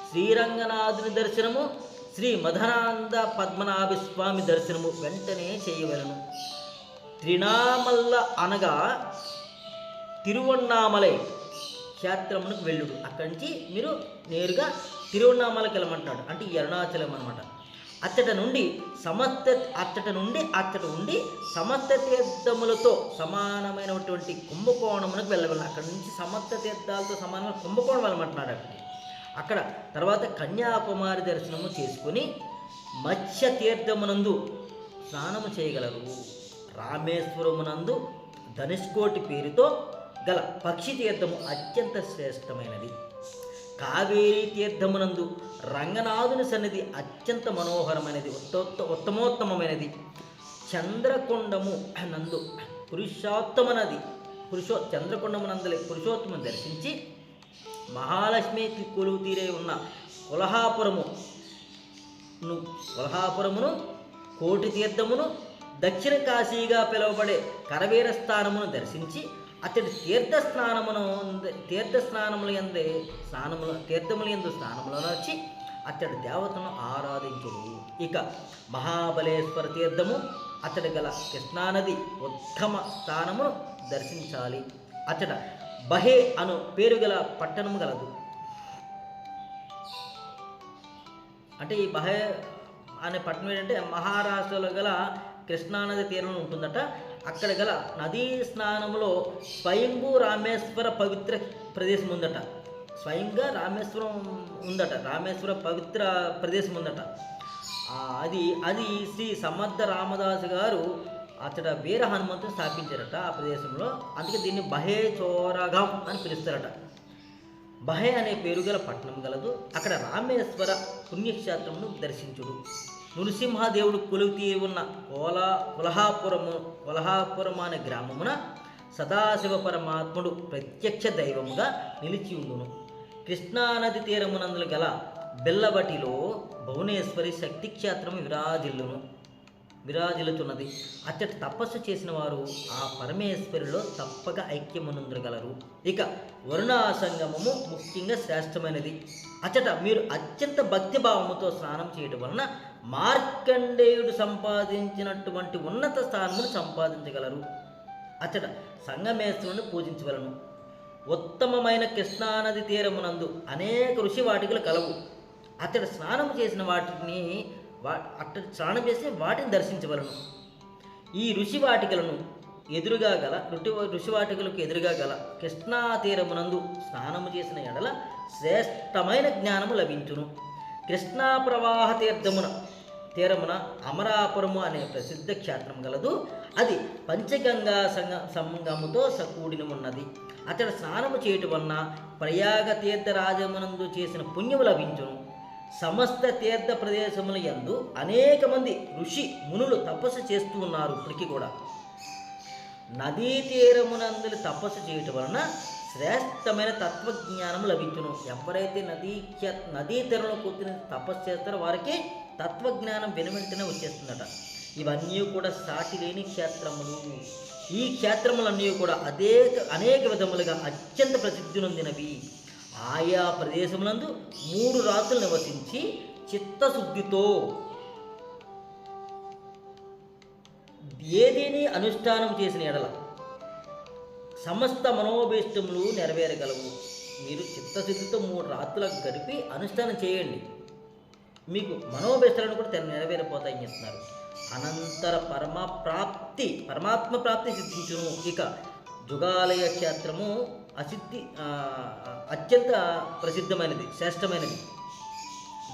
శ్రీరంగనాథుని దర్శనము, శ్రీ మధనానంద పద్మనాభ స్వామి దర్శనము వెంటనే చేయవలను. త్రినామల్ల అనగా తిరువన్నామలై క్షేత్రమునకు వెళ్ళుడు. అక్కడి నుంచి మీరు నేరుగా తిరువన్నామలకి వెళ్ళమంటాడు, అంటే ఈ అరుణాచలం అనమాట. అచ్చట నుండి సమస్త తీర్థములతో సమానమైనటువంటి కుంభకోణమునకు వెళ్ళగలను. అక్కడి నుంచి సమస్త తీర్థాలతో సమానమైన కుంభకోణం వెళ్ళమంటున్నాడు. అక్కడ తర్వాత కన్యాకుమారి దర్శనము చేసుకుని మత్స్య తీర్థమునందు స్నానము చేయగలరు. రామేశ్వరమునందు ధనుష్కోటి పేరుతో గల పక్షి తీర్థము అత్యంత శ్రేష్టమైనది. కావేరీ తీర్థమునందు రంగనాథుని సన్నిధి అత్యంత మనోహరమైనది, ఉత్తమోత్తమైనది. చంద్రకొండము నందు చంద్రకొండమునందలి పురుషోత్తమును దర్శించి మహాలక్ష్మికి కొలువు తీరే ఉన్న కొల్హాపురమును కోటి తీర్థమును దక్షిణ కాశీగా పిలువబడే కరవీర స్థానమును దర్శించి అతడి తీర్థములందు స్నానములను వచ్చి అతడి దేవతను ఆరాధించుడు. ఇక మహాబలేశ్వర తీర్థము అతడి గల కృష్ణానది ఉత్తమ స్థానమును దర్శించాలి. అతడ బహే అను పేరు గల పట్టణము గలదు. అంటే ఈ బహే అనే పట్టణం ఏంటంటే మహారాష్ట్రలో గల కృష్ణానది తీరంలో ఉంటుందట. అక్కడ గల నదీ స్నానంలో స్వయంభూ రామేశ్వర పవిత్ర ప్రదేశం ఉందట. స్వయంగా రామేశ్వర పవిత్ర ప్రదేశం ఉందట. అది శ్రీ సమర్థ రామదాసు గారు అతడ వీర హనుమంతుని స్థాపించారట ఆ ప్రదేశంలో. అందుకే దీన్ని బహే చోరగాం అని పిలుస్తారట. బహే అనే పేరు గల పట్టణం గలదు. అక్కడ రామేశ్వర పుణ్యక్షేత్రమును దర్శించుడు. నృసింహదేవుడు కొలువుతీ ఉన్న కొల్హాపురం అనే గ్రామమున సదాశివ పరమాత్ముడు ప్రత్యక్ష దైవముగా నిలిచి ఉండును. కృష్ణానది తీరమునందులు గల బెల్లబటిలో భువనేశ్వరి శక్తి క్షేత్రము విరాజిల్లుతున్నది. అచ్చట తపస్సు చేసిన వారు ఆ పరమేశ్వరిలో తప్పక ఐక్యమునందగలరు. ఇక వరుణా సంగమము ముఖ్యంగా శ్రేష్టమైనది. అచ్చట మీరు అత్యంత భక్తిభావముతో స్నానం చేయడం వలన మార్కండేయుడు సంపాదించినటువంటి ఉన్నత స్థానమును సంపాదించగలరు. అచ్చట సంగమేశ్వరుని పూజించవలను. ఉత్తమమైన కృష్ణానది తీరమునందు అనేక ఋషి వాటికలు కలవు. అతడు స్నానం చేసిన వాటిని దర్శించవలను. ఈ ఋషివాటికలకు ఎదురుగా గల కృష్ణా తీరమునందు స్నానము చేసిన ఎడల శ్రేష్టమైన జ్ఞానము లభించును. కృష్ణా ప్రవాహ తీరమున అమరాపురము అనే ప్రసిద్ధ క్షేత్రం గలదు. అది పంచగంగా సంగముతో కూడిన ఉన్నది. అతడు స్నానము చేయటం వలన ప్రయాగ తీర్థరాజమునందు చేసిన పుణ్యము లభించును. సమస్త తీర్థ ప్రదేశముల యందు అనేక మంది ఋషి మునులు తపస్సు చేస్తూ ఉన్నారు. ఇప్పటికీ కూడా నదీ తీరమునందు తపస్సు చేయటం వలన శ్రేష్టమైన తత్వజ్ఞానం లభించును. ఎవరైతే నదీ తీరంలో కూర్చుని తపస్సు చేస్తారో వారికి తత్వజ్ఞానం వెనువెంటనే వచ్చేస్తుందట. ఇవన్నీ కూడా సాటి లేని క్షేత్రములు. ఈ క్షేత్రములన్నీ కూడా అనేక విధములుగా అత్యంత ప్రసిద్ధి నొందినవి. ఆయా ప్రదేశములందు 3 రాత్రులు నివసించి చిత్తశుద్ధితో ఏదేని అనుష్ఠానం చేసిన ఎడల సమస్త మనోభీష్టములు నెరవేరగలవు. మీరు చిత్తశుద్ధితో 3 రాత్రులకు గడిపి అనుష్ఠానం చేయండి. మీకు మనోభీష్టాలను కూడా నెరవేరిపోతాయని చెప్తున్నారు. అనంతర పరమాత్మ ప్రాప్తి సిద్ధించును. ఇక జుగాలయ క్షేత్రము అత్యంత ప్రసిద్ధమైనది, శ్రేష్టమైనది.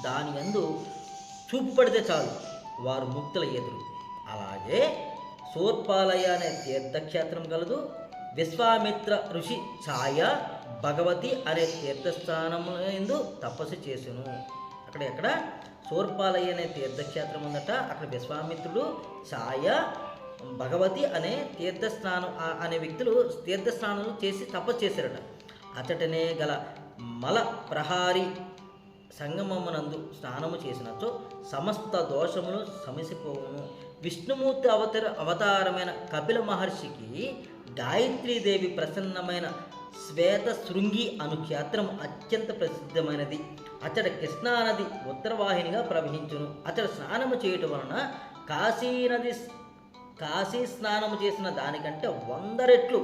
దాని యందు చూపు పడితే చాలు వారు ముక్తుల ఎదురు. అలాగే సోర్పాలయ అనే తీర్థక్షేత్రం కలదు. విశ్వామిత్ర ఋషి ఛాయ భగవతి అనే తీర్థస్థానము ఎందు తపస్సు చేసెను. ఎక్కడ సోర్పాలయ అనే తీర్థక్షేత్రం ఉందట. అక్కడ విశ్వామిత్రుడు, ఛాయ, భగవతి అనే అనే వ్యక్తులు తీర్థస్నానాలు చేసి తపస్సు చేశారట. అతటనే గల మల ప్రహారి సంగమమునందు స్నానము చేసినచో సమస్త దోషములు సమసిపోవును. విష్ణుమూర్తి అవతారమైన కపిల మహర్షికి గాయత్రీదేవి ప్రసన్నమైన శ్వేత శృంగి అను క్షేత్రం అత్యంత ప్రసిద్ధమైనది. అతడ కృష్ణానది ఉత్తరవాహినిగా ప్రవహించును. అతడు స్నానము చేయటం వలన కాశీ స్నానము చేసిన దానికంటే 100 రెట్లు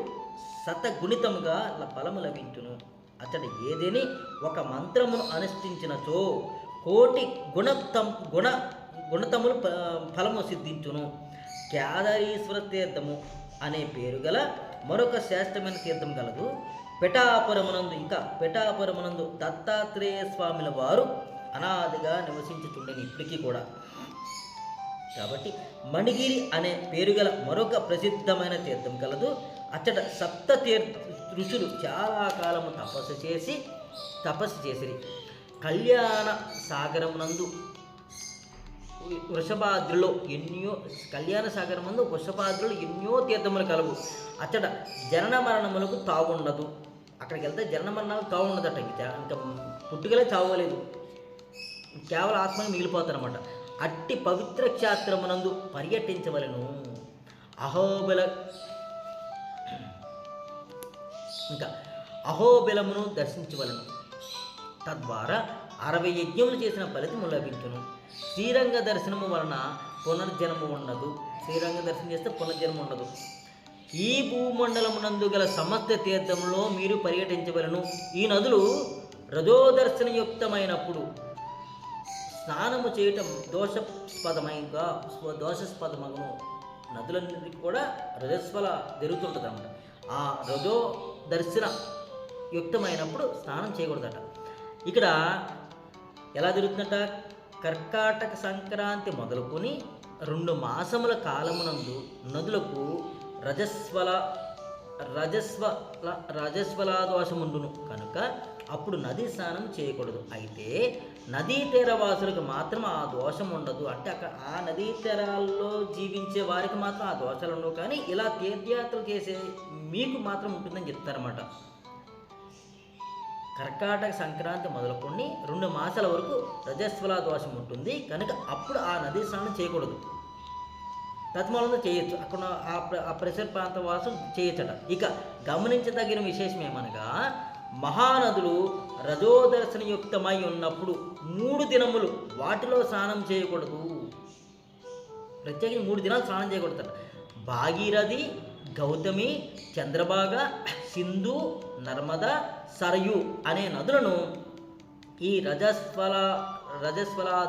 శతగుణితముగా ఫలము లభించును. అతడు ఏదేని ఒక మంత్రమును అనుష్ఠించినచో కోటి గుణతములు ఫలము సిద్ధించును. కేదారీశ్వర తీర్థము అనే పేరు గల మరొక శ్రేష్టమైన తీర్థం కలదు. పిఠాపురమునందు దత్తాత్రేయ స్వాముల వారు అనాదిగా నివసించుతుండేది ఇప్పటికీ కూడా. కాబట్టి మణిగిరి అనే పేరు గల మరొక ప్రసిద్ధమైన తీర్థం కలదు. అచ్చట ఋషులు చాలా కాలము తపస్సు చేసిరి. కళ్యాణ సాగరమునందు వృషభాద్రిలో ఎన్నో తీర్థములు కలవు. అచ్చట జనన మరణములకు తావుండదు. అక్కడికి వెళ్తే జనన మరణాలు తావుండదట. ఇంకా పుట్టుకలే చావలేదు, కేవలం ఆత్మని మిగిలిపోతారన్నమాట. అట్టి పవిత్ర క్షేత్రమునందు పర్యటించవలను. అహోబిలమును దర్శించవలను. తద్వారా 60 యజ్ఞములు చేసిన ఫలితము లభించును. శ్రీరంగ దర్శనము వలన పునర్జన్మ ఉండదు. శ్రీరంగ దర్శనం చేస్తే పునర్జన్మ ఉండదు. ఈ భూమండలమునందు గల సమస్త తీర్థములో మీరు పర్యటించవలను. ఈ నదులు రజోదర్శనయుక్తమైనప్పుడు స్నానము చేయటం దోషస్పదమగును. నదులన్నిటికీ కూడా రజస్వల జరుగుతుంటుంది అన్నమాట. ఆ రజో దర్శన యుక్తమైనప్పుడు స్నానం చేయకూడదట. ఇక్కడ ఎలా జరుగుతుందట? కర్కాటక సంక్రాంతి మొదలుకొని 2 మాసముల కాలమునందు నదులకు రజస్వల దోషముండును కనుక అప్పుడు నదీ స్నానం చేయకూడదు. అయితే నదీ తీరవాసులకు మాత్రం ఆ దోషం ఉండదు. అంటే అక్కడ ఆ నదీ తీరాల్లో జీవించే వారికి మాత్రం ఆ దోషాలు ఉండవు. కానీ ఇలా తీర్థయాత్రలు చేసే మీకు మాత్రం ఉంటుందని చెప్తారన్నమాట. కర్కాటక సంక్రాంతి మొదలుకొని 2 మాసాల వరకు రజస్వల దోషం ఉంటుంది కనుక అప్పుడు ఆ నదీ స్నానం చేయకూడదు. తత్మూలంగా చేయొచ్చు. అక్కడ ఆ పరిసర ప్రాంత వాసం చేయొచ్చట. ఇక గమనించదగిన విశేషం ఏమనగా మహానదులు రజోదర్శనయుక్తమై ఉన్నప్పుడు 3 దినములు వాటిలో స్నానం చేయకూడదు. ప్రత్యేకంగా 3 దినాలు స్నానం చేయకూడదట. భాగీరథి, గౌతమి, చంద్రభాగ, సింధు, నర్మద, సరయు అనే నదులను ఈ రజస్వల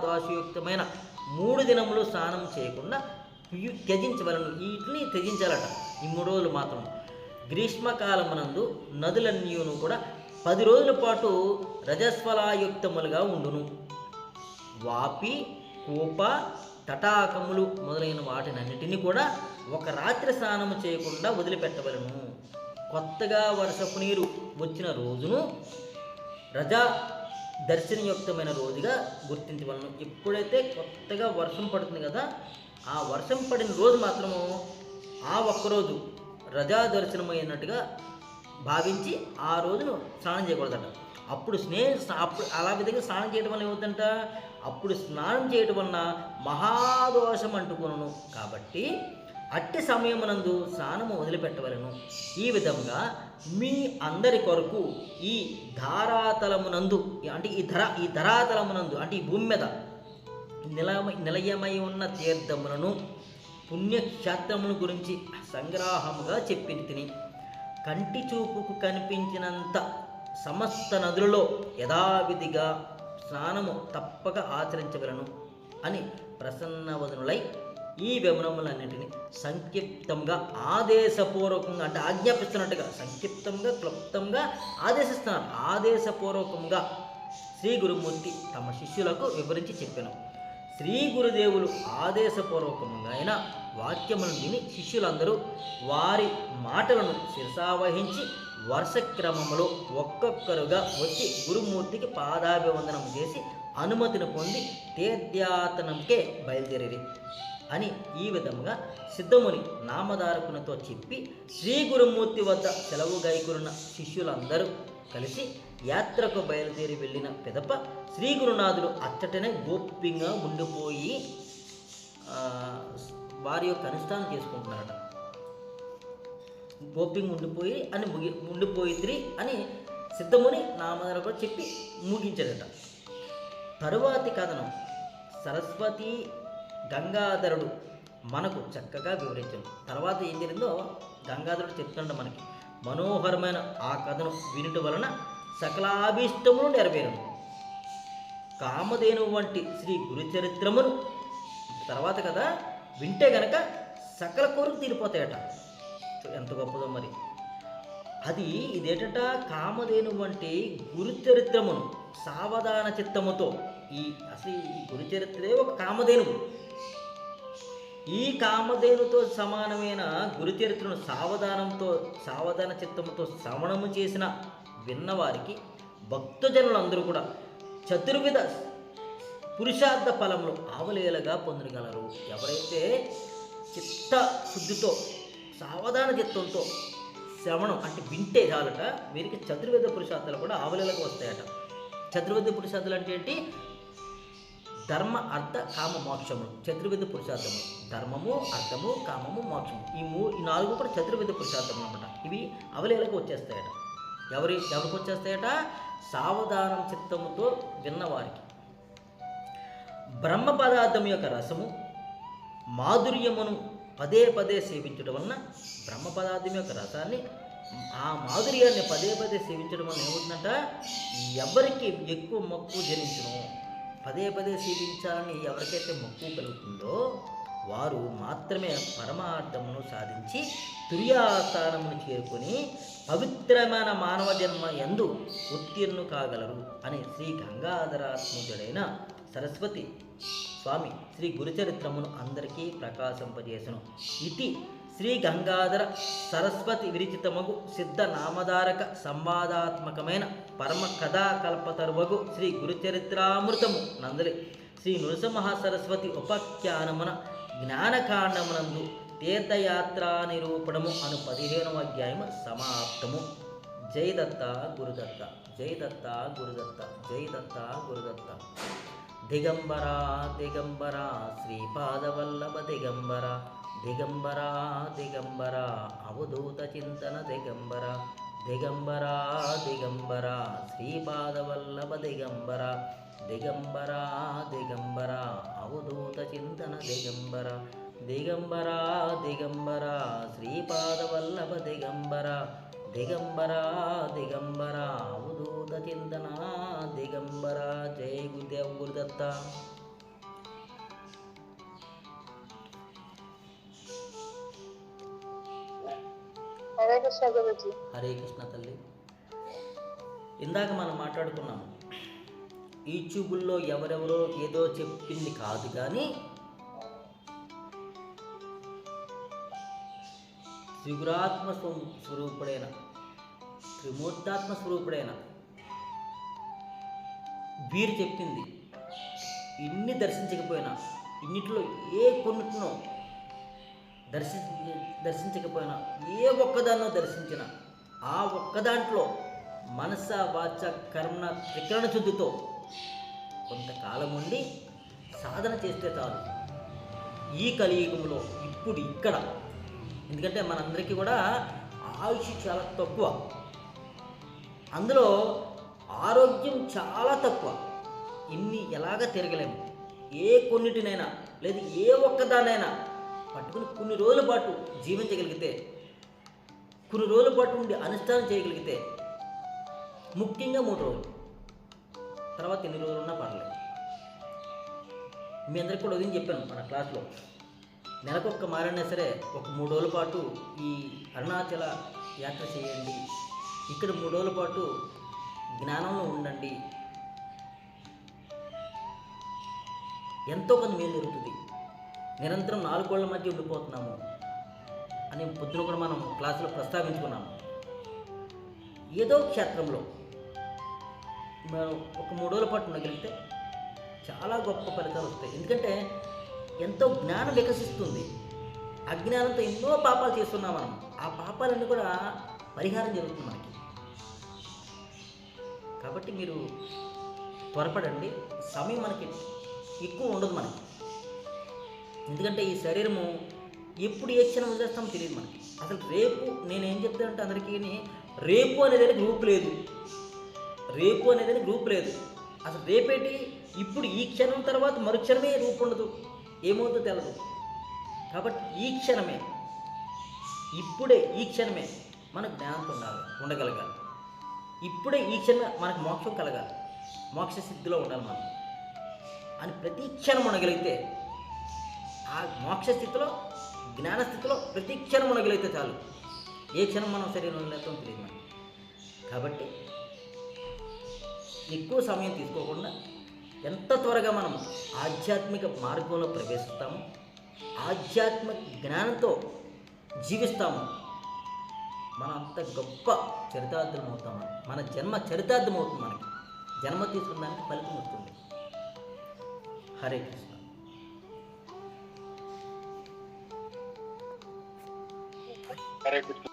దోషయుక్తమైన 3 దినములు స్నానం చేయకుండా త్యజించవలను. వీటిని త్యజించాలట ఈ 3 రోజులు మాత్రం. గ్రీష్మకాలమునందు నదులన్నీను కూడా 10 రోజుల పాటు రజస్వలాయుక్తములుగా ఉండును. వాపి, కూప, తటాకములు మొదలైన వాటినన్నిటినీ కూడా ఒక రాత్రి స్నానము చేయకుండా వదిలిపెట్టవలను. కొత్తగా వర్షపు నీరు వచ్చిన రోజును రజా దర్శనయుక్తమైన రోజుగా గుర్తించవలను. ఎప్పుడైతే కొత్తగా వర్షం పడుతుంది కదా, ఆ వర్షం పడిన రోజు మాత్రము ఆ ఒక్కరోజు రజా దర్శనమైనట్టుగా భావించి ఆ రోజును స్నానం చేయకూడదట. అప్పుడు అలా విధంగా స్నానం చేయడం వల్ల ఏమవుతుందంట? అప్పుడు స్నానం చేయటం వలన మహాదోషం అంటుకును. కాబట్టి అట్టి సమయమునందు స్నానము వదిలిపెట్టవలను. ఈ విధంగా మీ అందరి కొరకు ఈ ధారాతలమునందు అంటే ఈ ధరాతలమునందు అంటే ఈ భూమి మీద నిలయమై ఉన్న తీర్థములను పుణ్యక్షేత్రముల గురించి సంగ్రహముగా తిని కంటి చూపుకు కనిపించినంత సమస్త నదులలో యథావిధిగా స్నానము తప్పక ఆచరించగలను అని ప్రసన్నవదనులై ఈ వివరములన్నింటినీ సంక్షిప్తంగా ఆదేశపూర్వకంగా, అంటే ఆజ్ఞాపిస్తున్నట్టుగా సంక్షిప్తంగా క్లుప్తంగా ఆదేశిస్తున్నారు. ఆదేశపూర్వకంగా శ్రీ గురుమూర్తి తమ శిష్యులకు వివరించి చెప్పాను. శ్రీ గురుదేవులు ఆదేశపూర్వకంగా అయిన వాక్యములను విని శిష్యులందరూ వారి మాటలను శిరసావహించి వరుస క్రమములో ఒక్కొక్కరుగా వచ్చి గురుమూర్తికి పాదాభివందనం చేసి అనుమతిని పొంది తీర్థయాతనంకే బయలుదేరి అని ఈ విధముగా సిద్ధముని నామధారకునితో చెప్పి శ్రీ గురుమూర్తి వద్ద సెలవు గైకున్న శిష్యులందరూ కలిసి యాత్రకు బయలుదేరి వెళ్ళిన పిదప శ్రీ గురునాథుడు అచ్చటనే గోప్యంగా ఉండిపోయి వారి యొక్క అనుష్ఠానం చేసుకుంటున్నారట. గోప్యంగా ఉండిపోయి అని ఉండిపోయిద్రి అని సిద్ధముని నామధారకుడు చెప్పి ముగించాడట. తరువాతి కథనం సరస్వతి గంగాధరుడు మనకు చక్కగా వివరించాడు. తర్వాత ఏం జరిగిందో గంగాధరుడు చెప్తుండ మనకి. మనోహరమైన ఆ కథను వినుట వలన సకలాభీష్టమును నెరవేరును. కామధేను వంటి శ్రీ గురుచరిత్రమును తర్వాత కదా వింటే గనక సకల కోరిక తీరిపోతాయట. ఎంత గొప్పదో మరి అది. ఇదేటట కామధేను వంటి గురుచరిత్రమును సావధాన చిత్తముతో, అసలు ఈ గురుచరిత్రే ఒక కామధేనువు. ఈ కామధేనుతో సమానమైన గురుచరిత్రను సావధాన చిత్తముతో శ్రవణము చేసిన విన్నవారికి భక్తజనులందరూ కూడా చతుర్విధ పురుషార్థ ఫలములు ఆవలేలగా పొందగలరు. ఎవరైతే చిత్త శుద్ధితో సావధాన చిత్తంతో శ్రవణం అంటే వింటే చాలట, వీరికి చతుర్విధ పురుషార్థాలు కూడా ఆవలేలకు వస్తాయట. చతుర్విధ పురుషార్థాలు అంటే ఏంటి? ధర్మ అర్థ కామ మోక్షములు చతుర్విధ పురుషార్థములు. ధర్మము, అర్థము, కామము, మోక్షము ఈ నాలుగు కూడా చతుర్విధ పురుషార్థములు అన్నమాట. ఇవి అవలేలకు వచ్చేస్తాయట. ఎవరికి వచ్చేస్తాయట? సావధానం చిత్తముతో విన్నవారికి. బ్రహ్మ పదార్థం యొక్క రసము మాధుర్యమును పదే పదే సేవించడం వలన బ్రహ్మ పదార్థం యొక్క రసాన్ని, ఆ మాధుర్యాన్ని పదే పదే సేవించడం వలన ఏమవుతుందంట? ఎవరికి ఎక్కువ మక్కువ జనించును, పదే పదే సేవించాలని ఎవరికైతే మక్కువ కలుగుతుందో వారు మాత్రమే పరమార్థమును సాధించి తుర్యాస్థానమును చేరుకొని పవిత్రమైన మానవ జన్మ యందు ఉత్తీర్ణు కాగలరు అని శ్రీ గంగాధరాత్మజుడైన సరస్వతి స్వామి శ్రీ గురుచరిత్రమును అందరికీ ప్రకాశింపజేసను. ఇది శ్రీ గంగాధర సరస్వతి విరచితమగు సిద్ధ నామధారక సంవాదాత్మకమైన పరమ కథాకల్పతరువగు శ్రీ గురుచరిత్రామృతము నందలి శ్రీ నృసింహసరస్వతి ఉపాఖ్యానమున జ్ఞానకాండమునందు తీర్థయాత్రా నిరూపణము అను 15వ అధ్యాయము సమాప్తము. జై దత్త గురుదత్త, జై దత్త గురుదత్త, జై దత్త గురుదత్త. దిగంబరా దిగంబరా శ్రీపాదవల్లభ దిగంబర, దిగంబరా దిగంబరా అవధూత చింతన దిగంబర, దిగంబరా దిగంబరా శ్రీపాదవల్లభ దిగంబర, దిగంబరా దిగంబరా అవధూత చింతన దిగంబర, దిగంబరా దిగంబరా శ్రీపాదవల్లభ దిగంబర, దిగంబరా దిగంబరా అవధూత చింతన దిగంబర. జై గురుదేవ్ గురుదత్త. హరే కృష్ణ గురుజీ. హరే కృష్ణ తల్లి. ఇందాక మనం మాట్లాడుకున్నాము, యూట్యూబుల్లో ఎవరెవరో ఏదో చెప్పింది కాదు కానీ త్రిగురాత్మ స్వరూపుడైన, త్రిమూర్తాత్మ స్వరూపుడైన వీరు చెప్పింది. ఇన్ని దర్శించకపోయినా, ఇన్నిట్లో ఏ కొన్నిటినో దర్శించకపోయినా, ఏ ఒక్కదాన్నో దర్శించిన ఆ ఒక్కదాంట్లో మనస వాచ కర్మ త్రికరణ శుద్ధితో కొంతకాలం ఉండి సాధన చేస్తే చాలు. ఈ కలియుగంలో ఇప్పుడు ఇక్కడ, ఎందుకంటే మనందరికీ కూడా ఆయుష్ చాలా తక్కువ, అందులో ఆరోగ్యం చాలా తక్కువ. ఇన్ని ఎలాగ తిరగలేము. ఏ కొన్నిటినైనా లేదు ఏ ఒక్కదానైనా పట్టుకుని కొన్ని రోజుల పాటు జీవించగలిగితే, కొన్ని రోజుల పాటు ఉండి అనుష్ఠానం చేయగలిగితే, ముఖ్యంగా 3 రోజులు, తర్వాత ఎన్ని రోజులు ఉన్నా పర్లేదు. మీ అందరికి కూడా ఉదయం చెప్పాను మన క్లాస్లో, నెలకొక్క మారైనా సరే ఒక 3 రోజుల పాటు ఈ అరుణాచల యాత్ర చేయండి, ఇక్కడ 3 రోజుల పాటు జ్ఞానంలో ఉండండి, ఎంతో కొంత మేలు జరుగుతుంది. నిరంతరం 4 గోళ్ల మధ్య ఉండిపోతున్నాము అని పొద్దున కూడా మనం క్లాసులో ప్రస్తావించుకున్నాము. ఏదో క్షేత్రంలో మనం ఒక 3 రోజుల పాటు ఉండగలిగితే చాలా గొప్ప ఫలితాలు వస్తాయి. ఎందుకంటే ఎంతో జ్ఞానం వికసిస్తుంది. అజ్ఞానంతో ఎన్నో పాపాలు చేస్తున్నాం మనం. ఆ పాపాలన్నీ కూడా పరిహారం జరుగుతుంది మనకి. కాబట్టి మీరు త్వరపడండి. సమయం మనకి ఎక్కువ ఉండదు మనకి. ఎందుకంటే ఈ శరీరము ఎప్పుడు ఏ క్షణం వదిలేస్తామో తెలియదు మనకి. అసలు రేపు నేనేం చెప్తానంటే అందరికీ, రేపు అనేది గ్రూప్ లేదు. రేపు అనేది గ్రూప్ లేదు. అసలు రేపేటి, ఇప్పుడు ఈ క్షణం తర్వాత మరుక్షణమే రూపు ఉండదు, ఏమవుతుందో తెలియదు. కాబట్టి ఈ క్షణమే, ఇప్పుడే ఈ క్షణమే మనకు జ్ఞానంతో ఉండగలగాలి. ఇప్పుడే ఈ క్షణం మనకు మోక్షం కలగాలి, మోక్ష సిద్ధిలో ఉండాలి మనం అని ప్రతి క్షణం ఉండగలిగితే, ఆ మోక్ష స్థితిలో, జ్ఞాన స్థితిలో ప్రతి క్షణం ఉండగలిగితే చాలు. ఏ క్షణం మనం శరీరం ఉండలేదో తెలియదు మనకి. కాబట్టి ఎక్కువ సమయం తీసుకోకుండా ఎంత త్వరగా మనం ఆధ్యాత్మిక మార్గంలో ప్రవేశిస్తామో, ఆధ్యాత్మిక జ్ఞానంతో జీవిస్తాము, మనం అంత గొప్ప చరితార్థం అవుతాము. మన జన్మ చరితార్థం అవుతుంది. మనకి జన్మ తీసుకున్న దానికి ఫలితం వస్తుంది. హరే కృష్ణ. హరే కృష్ణ.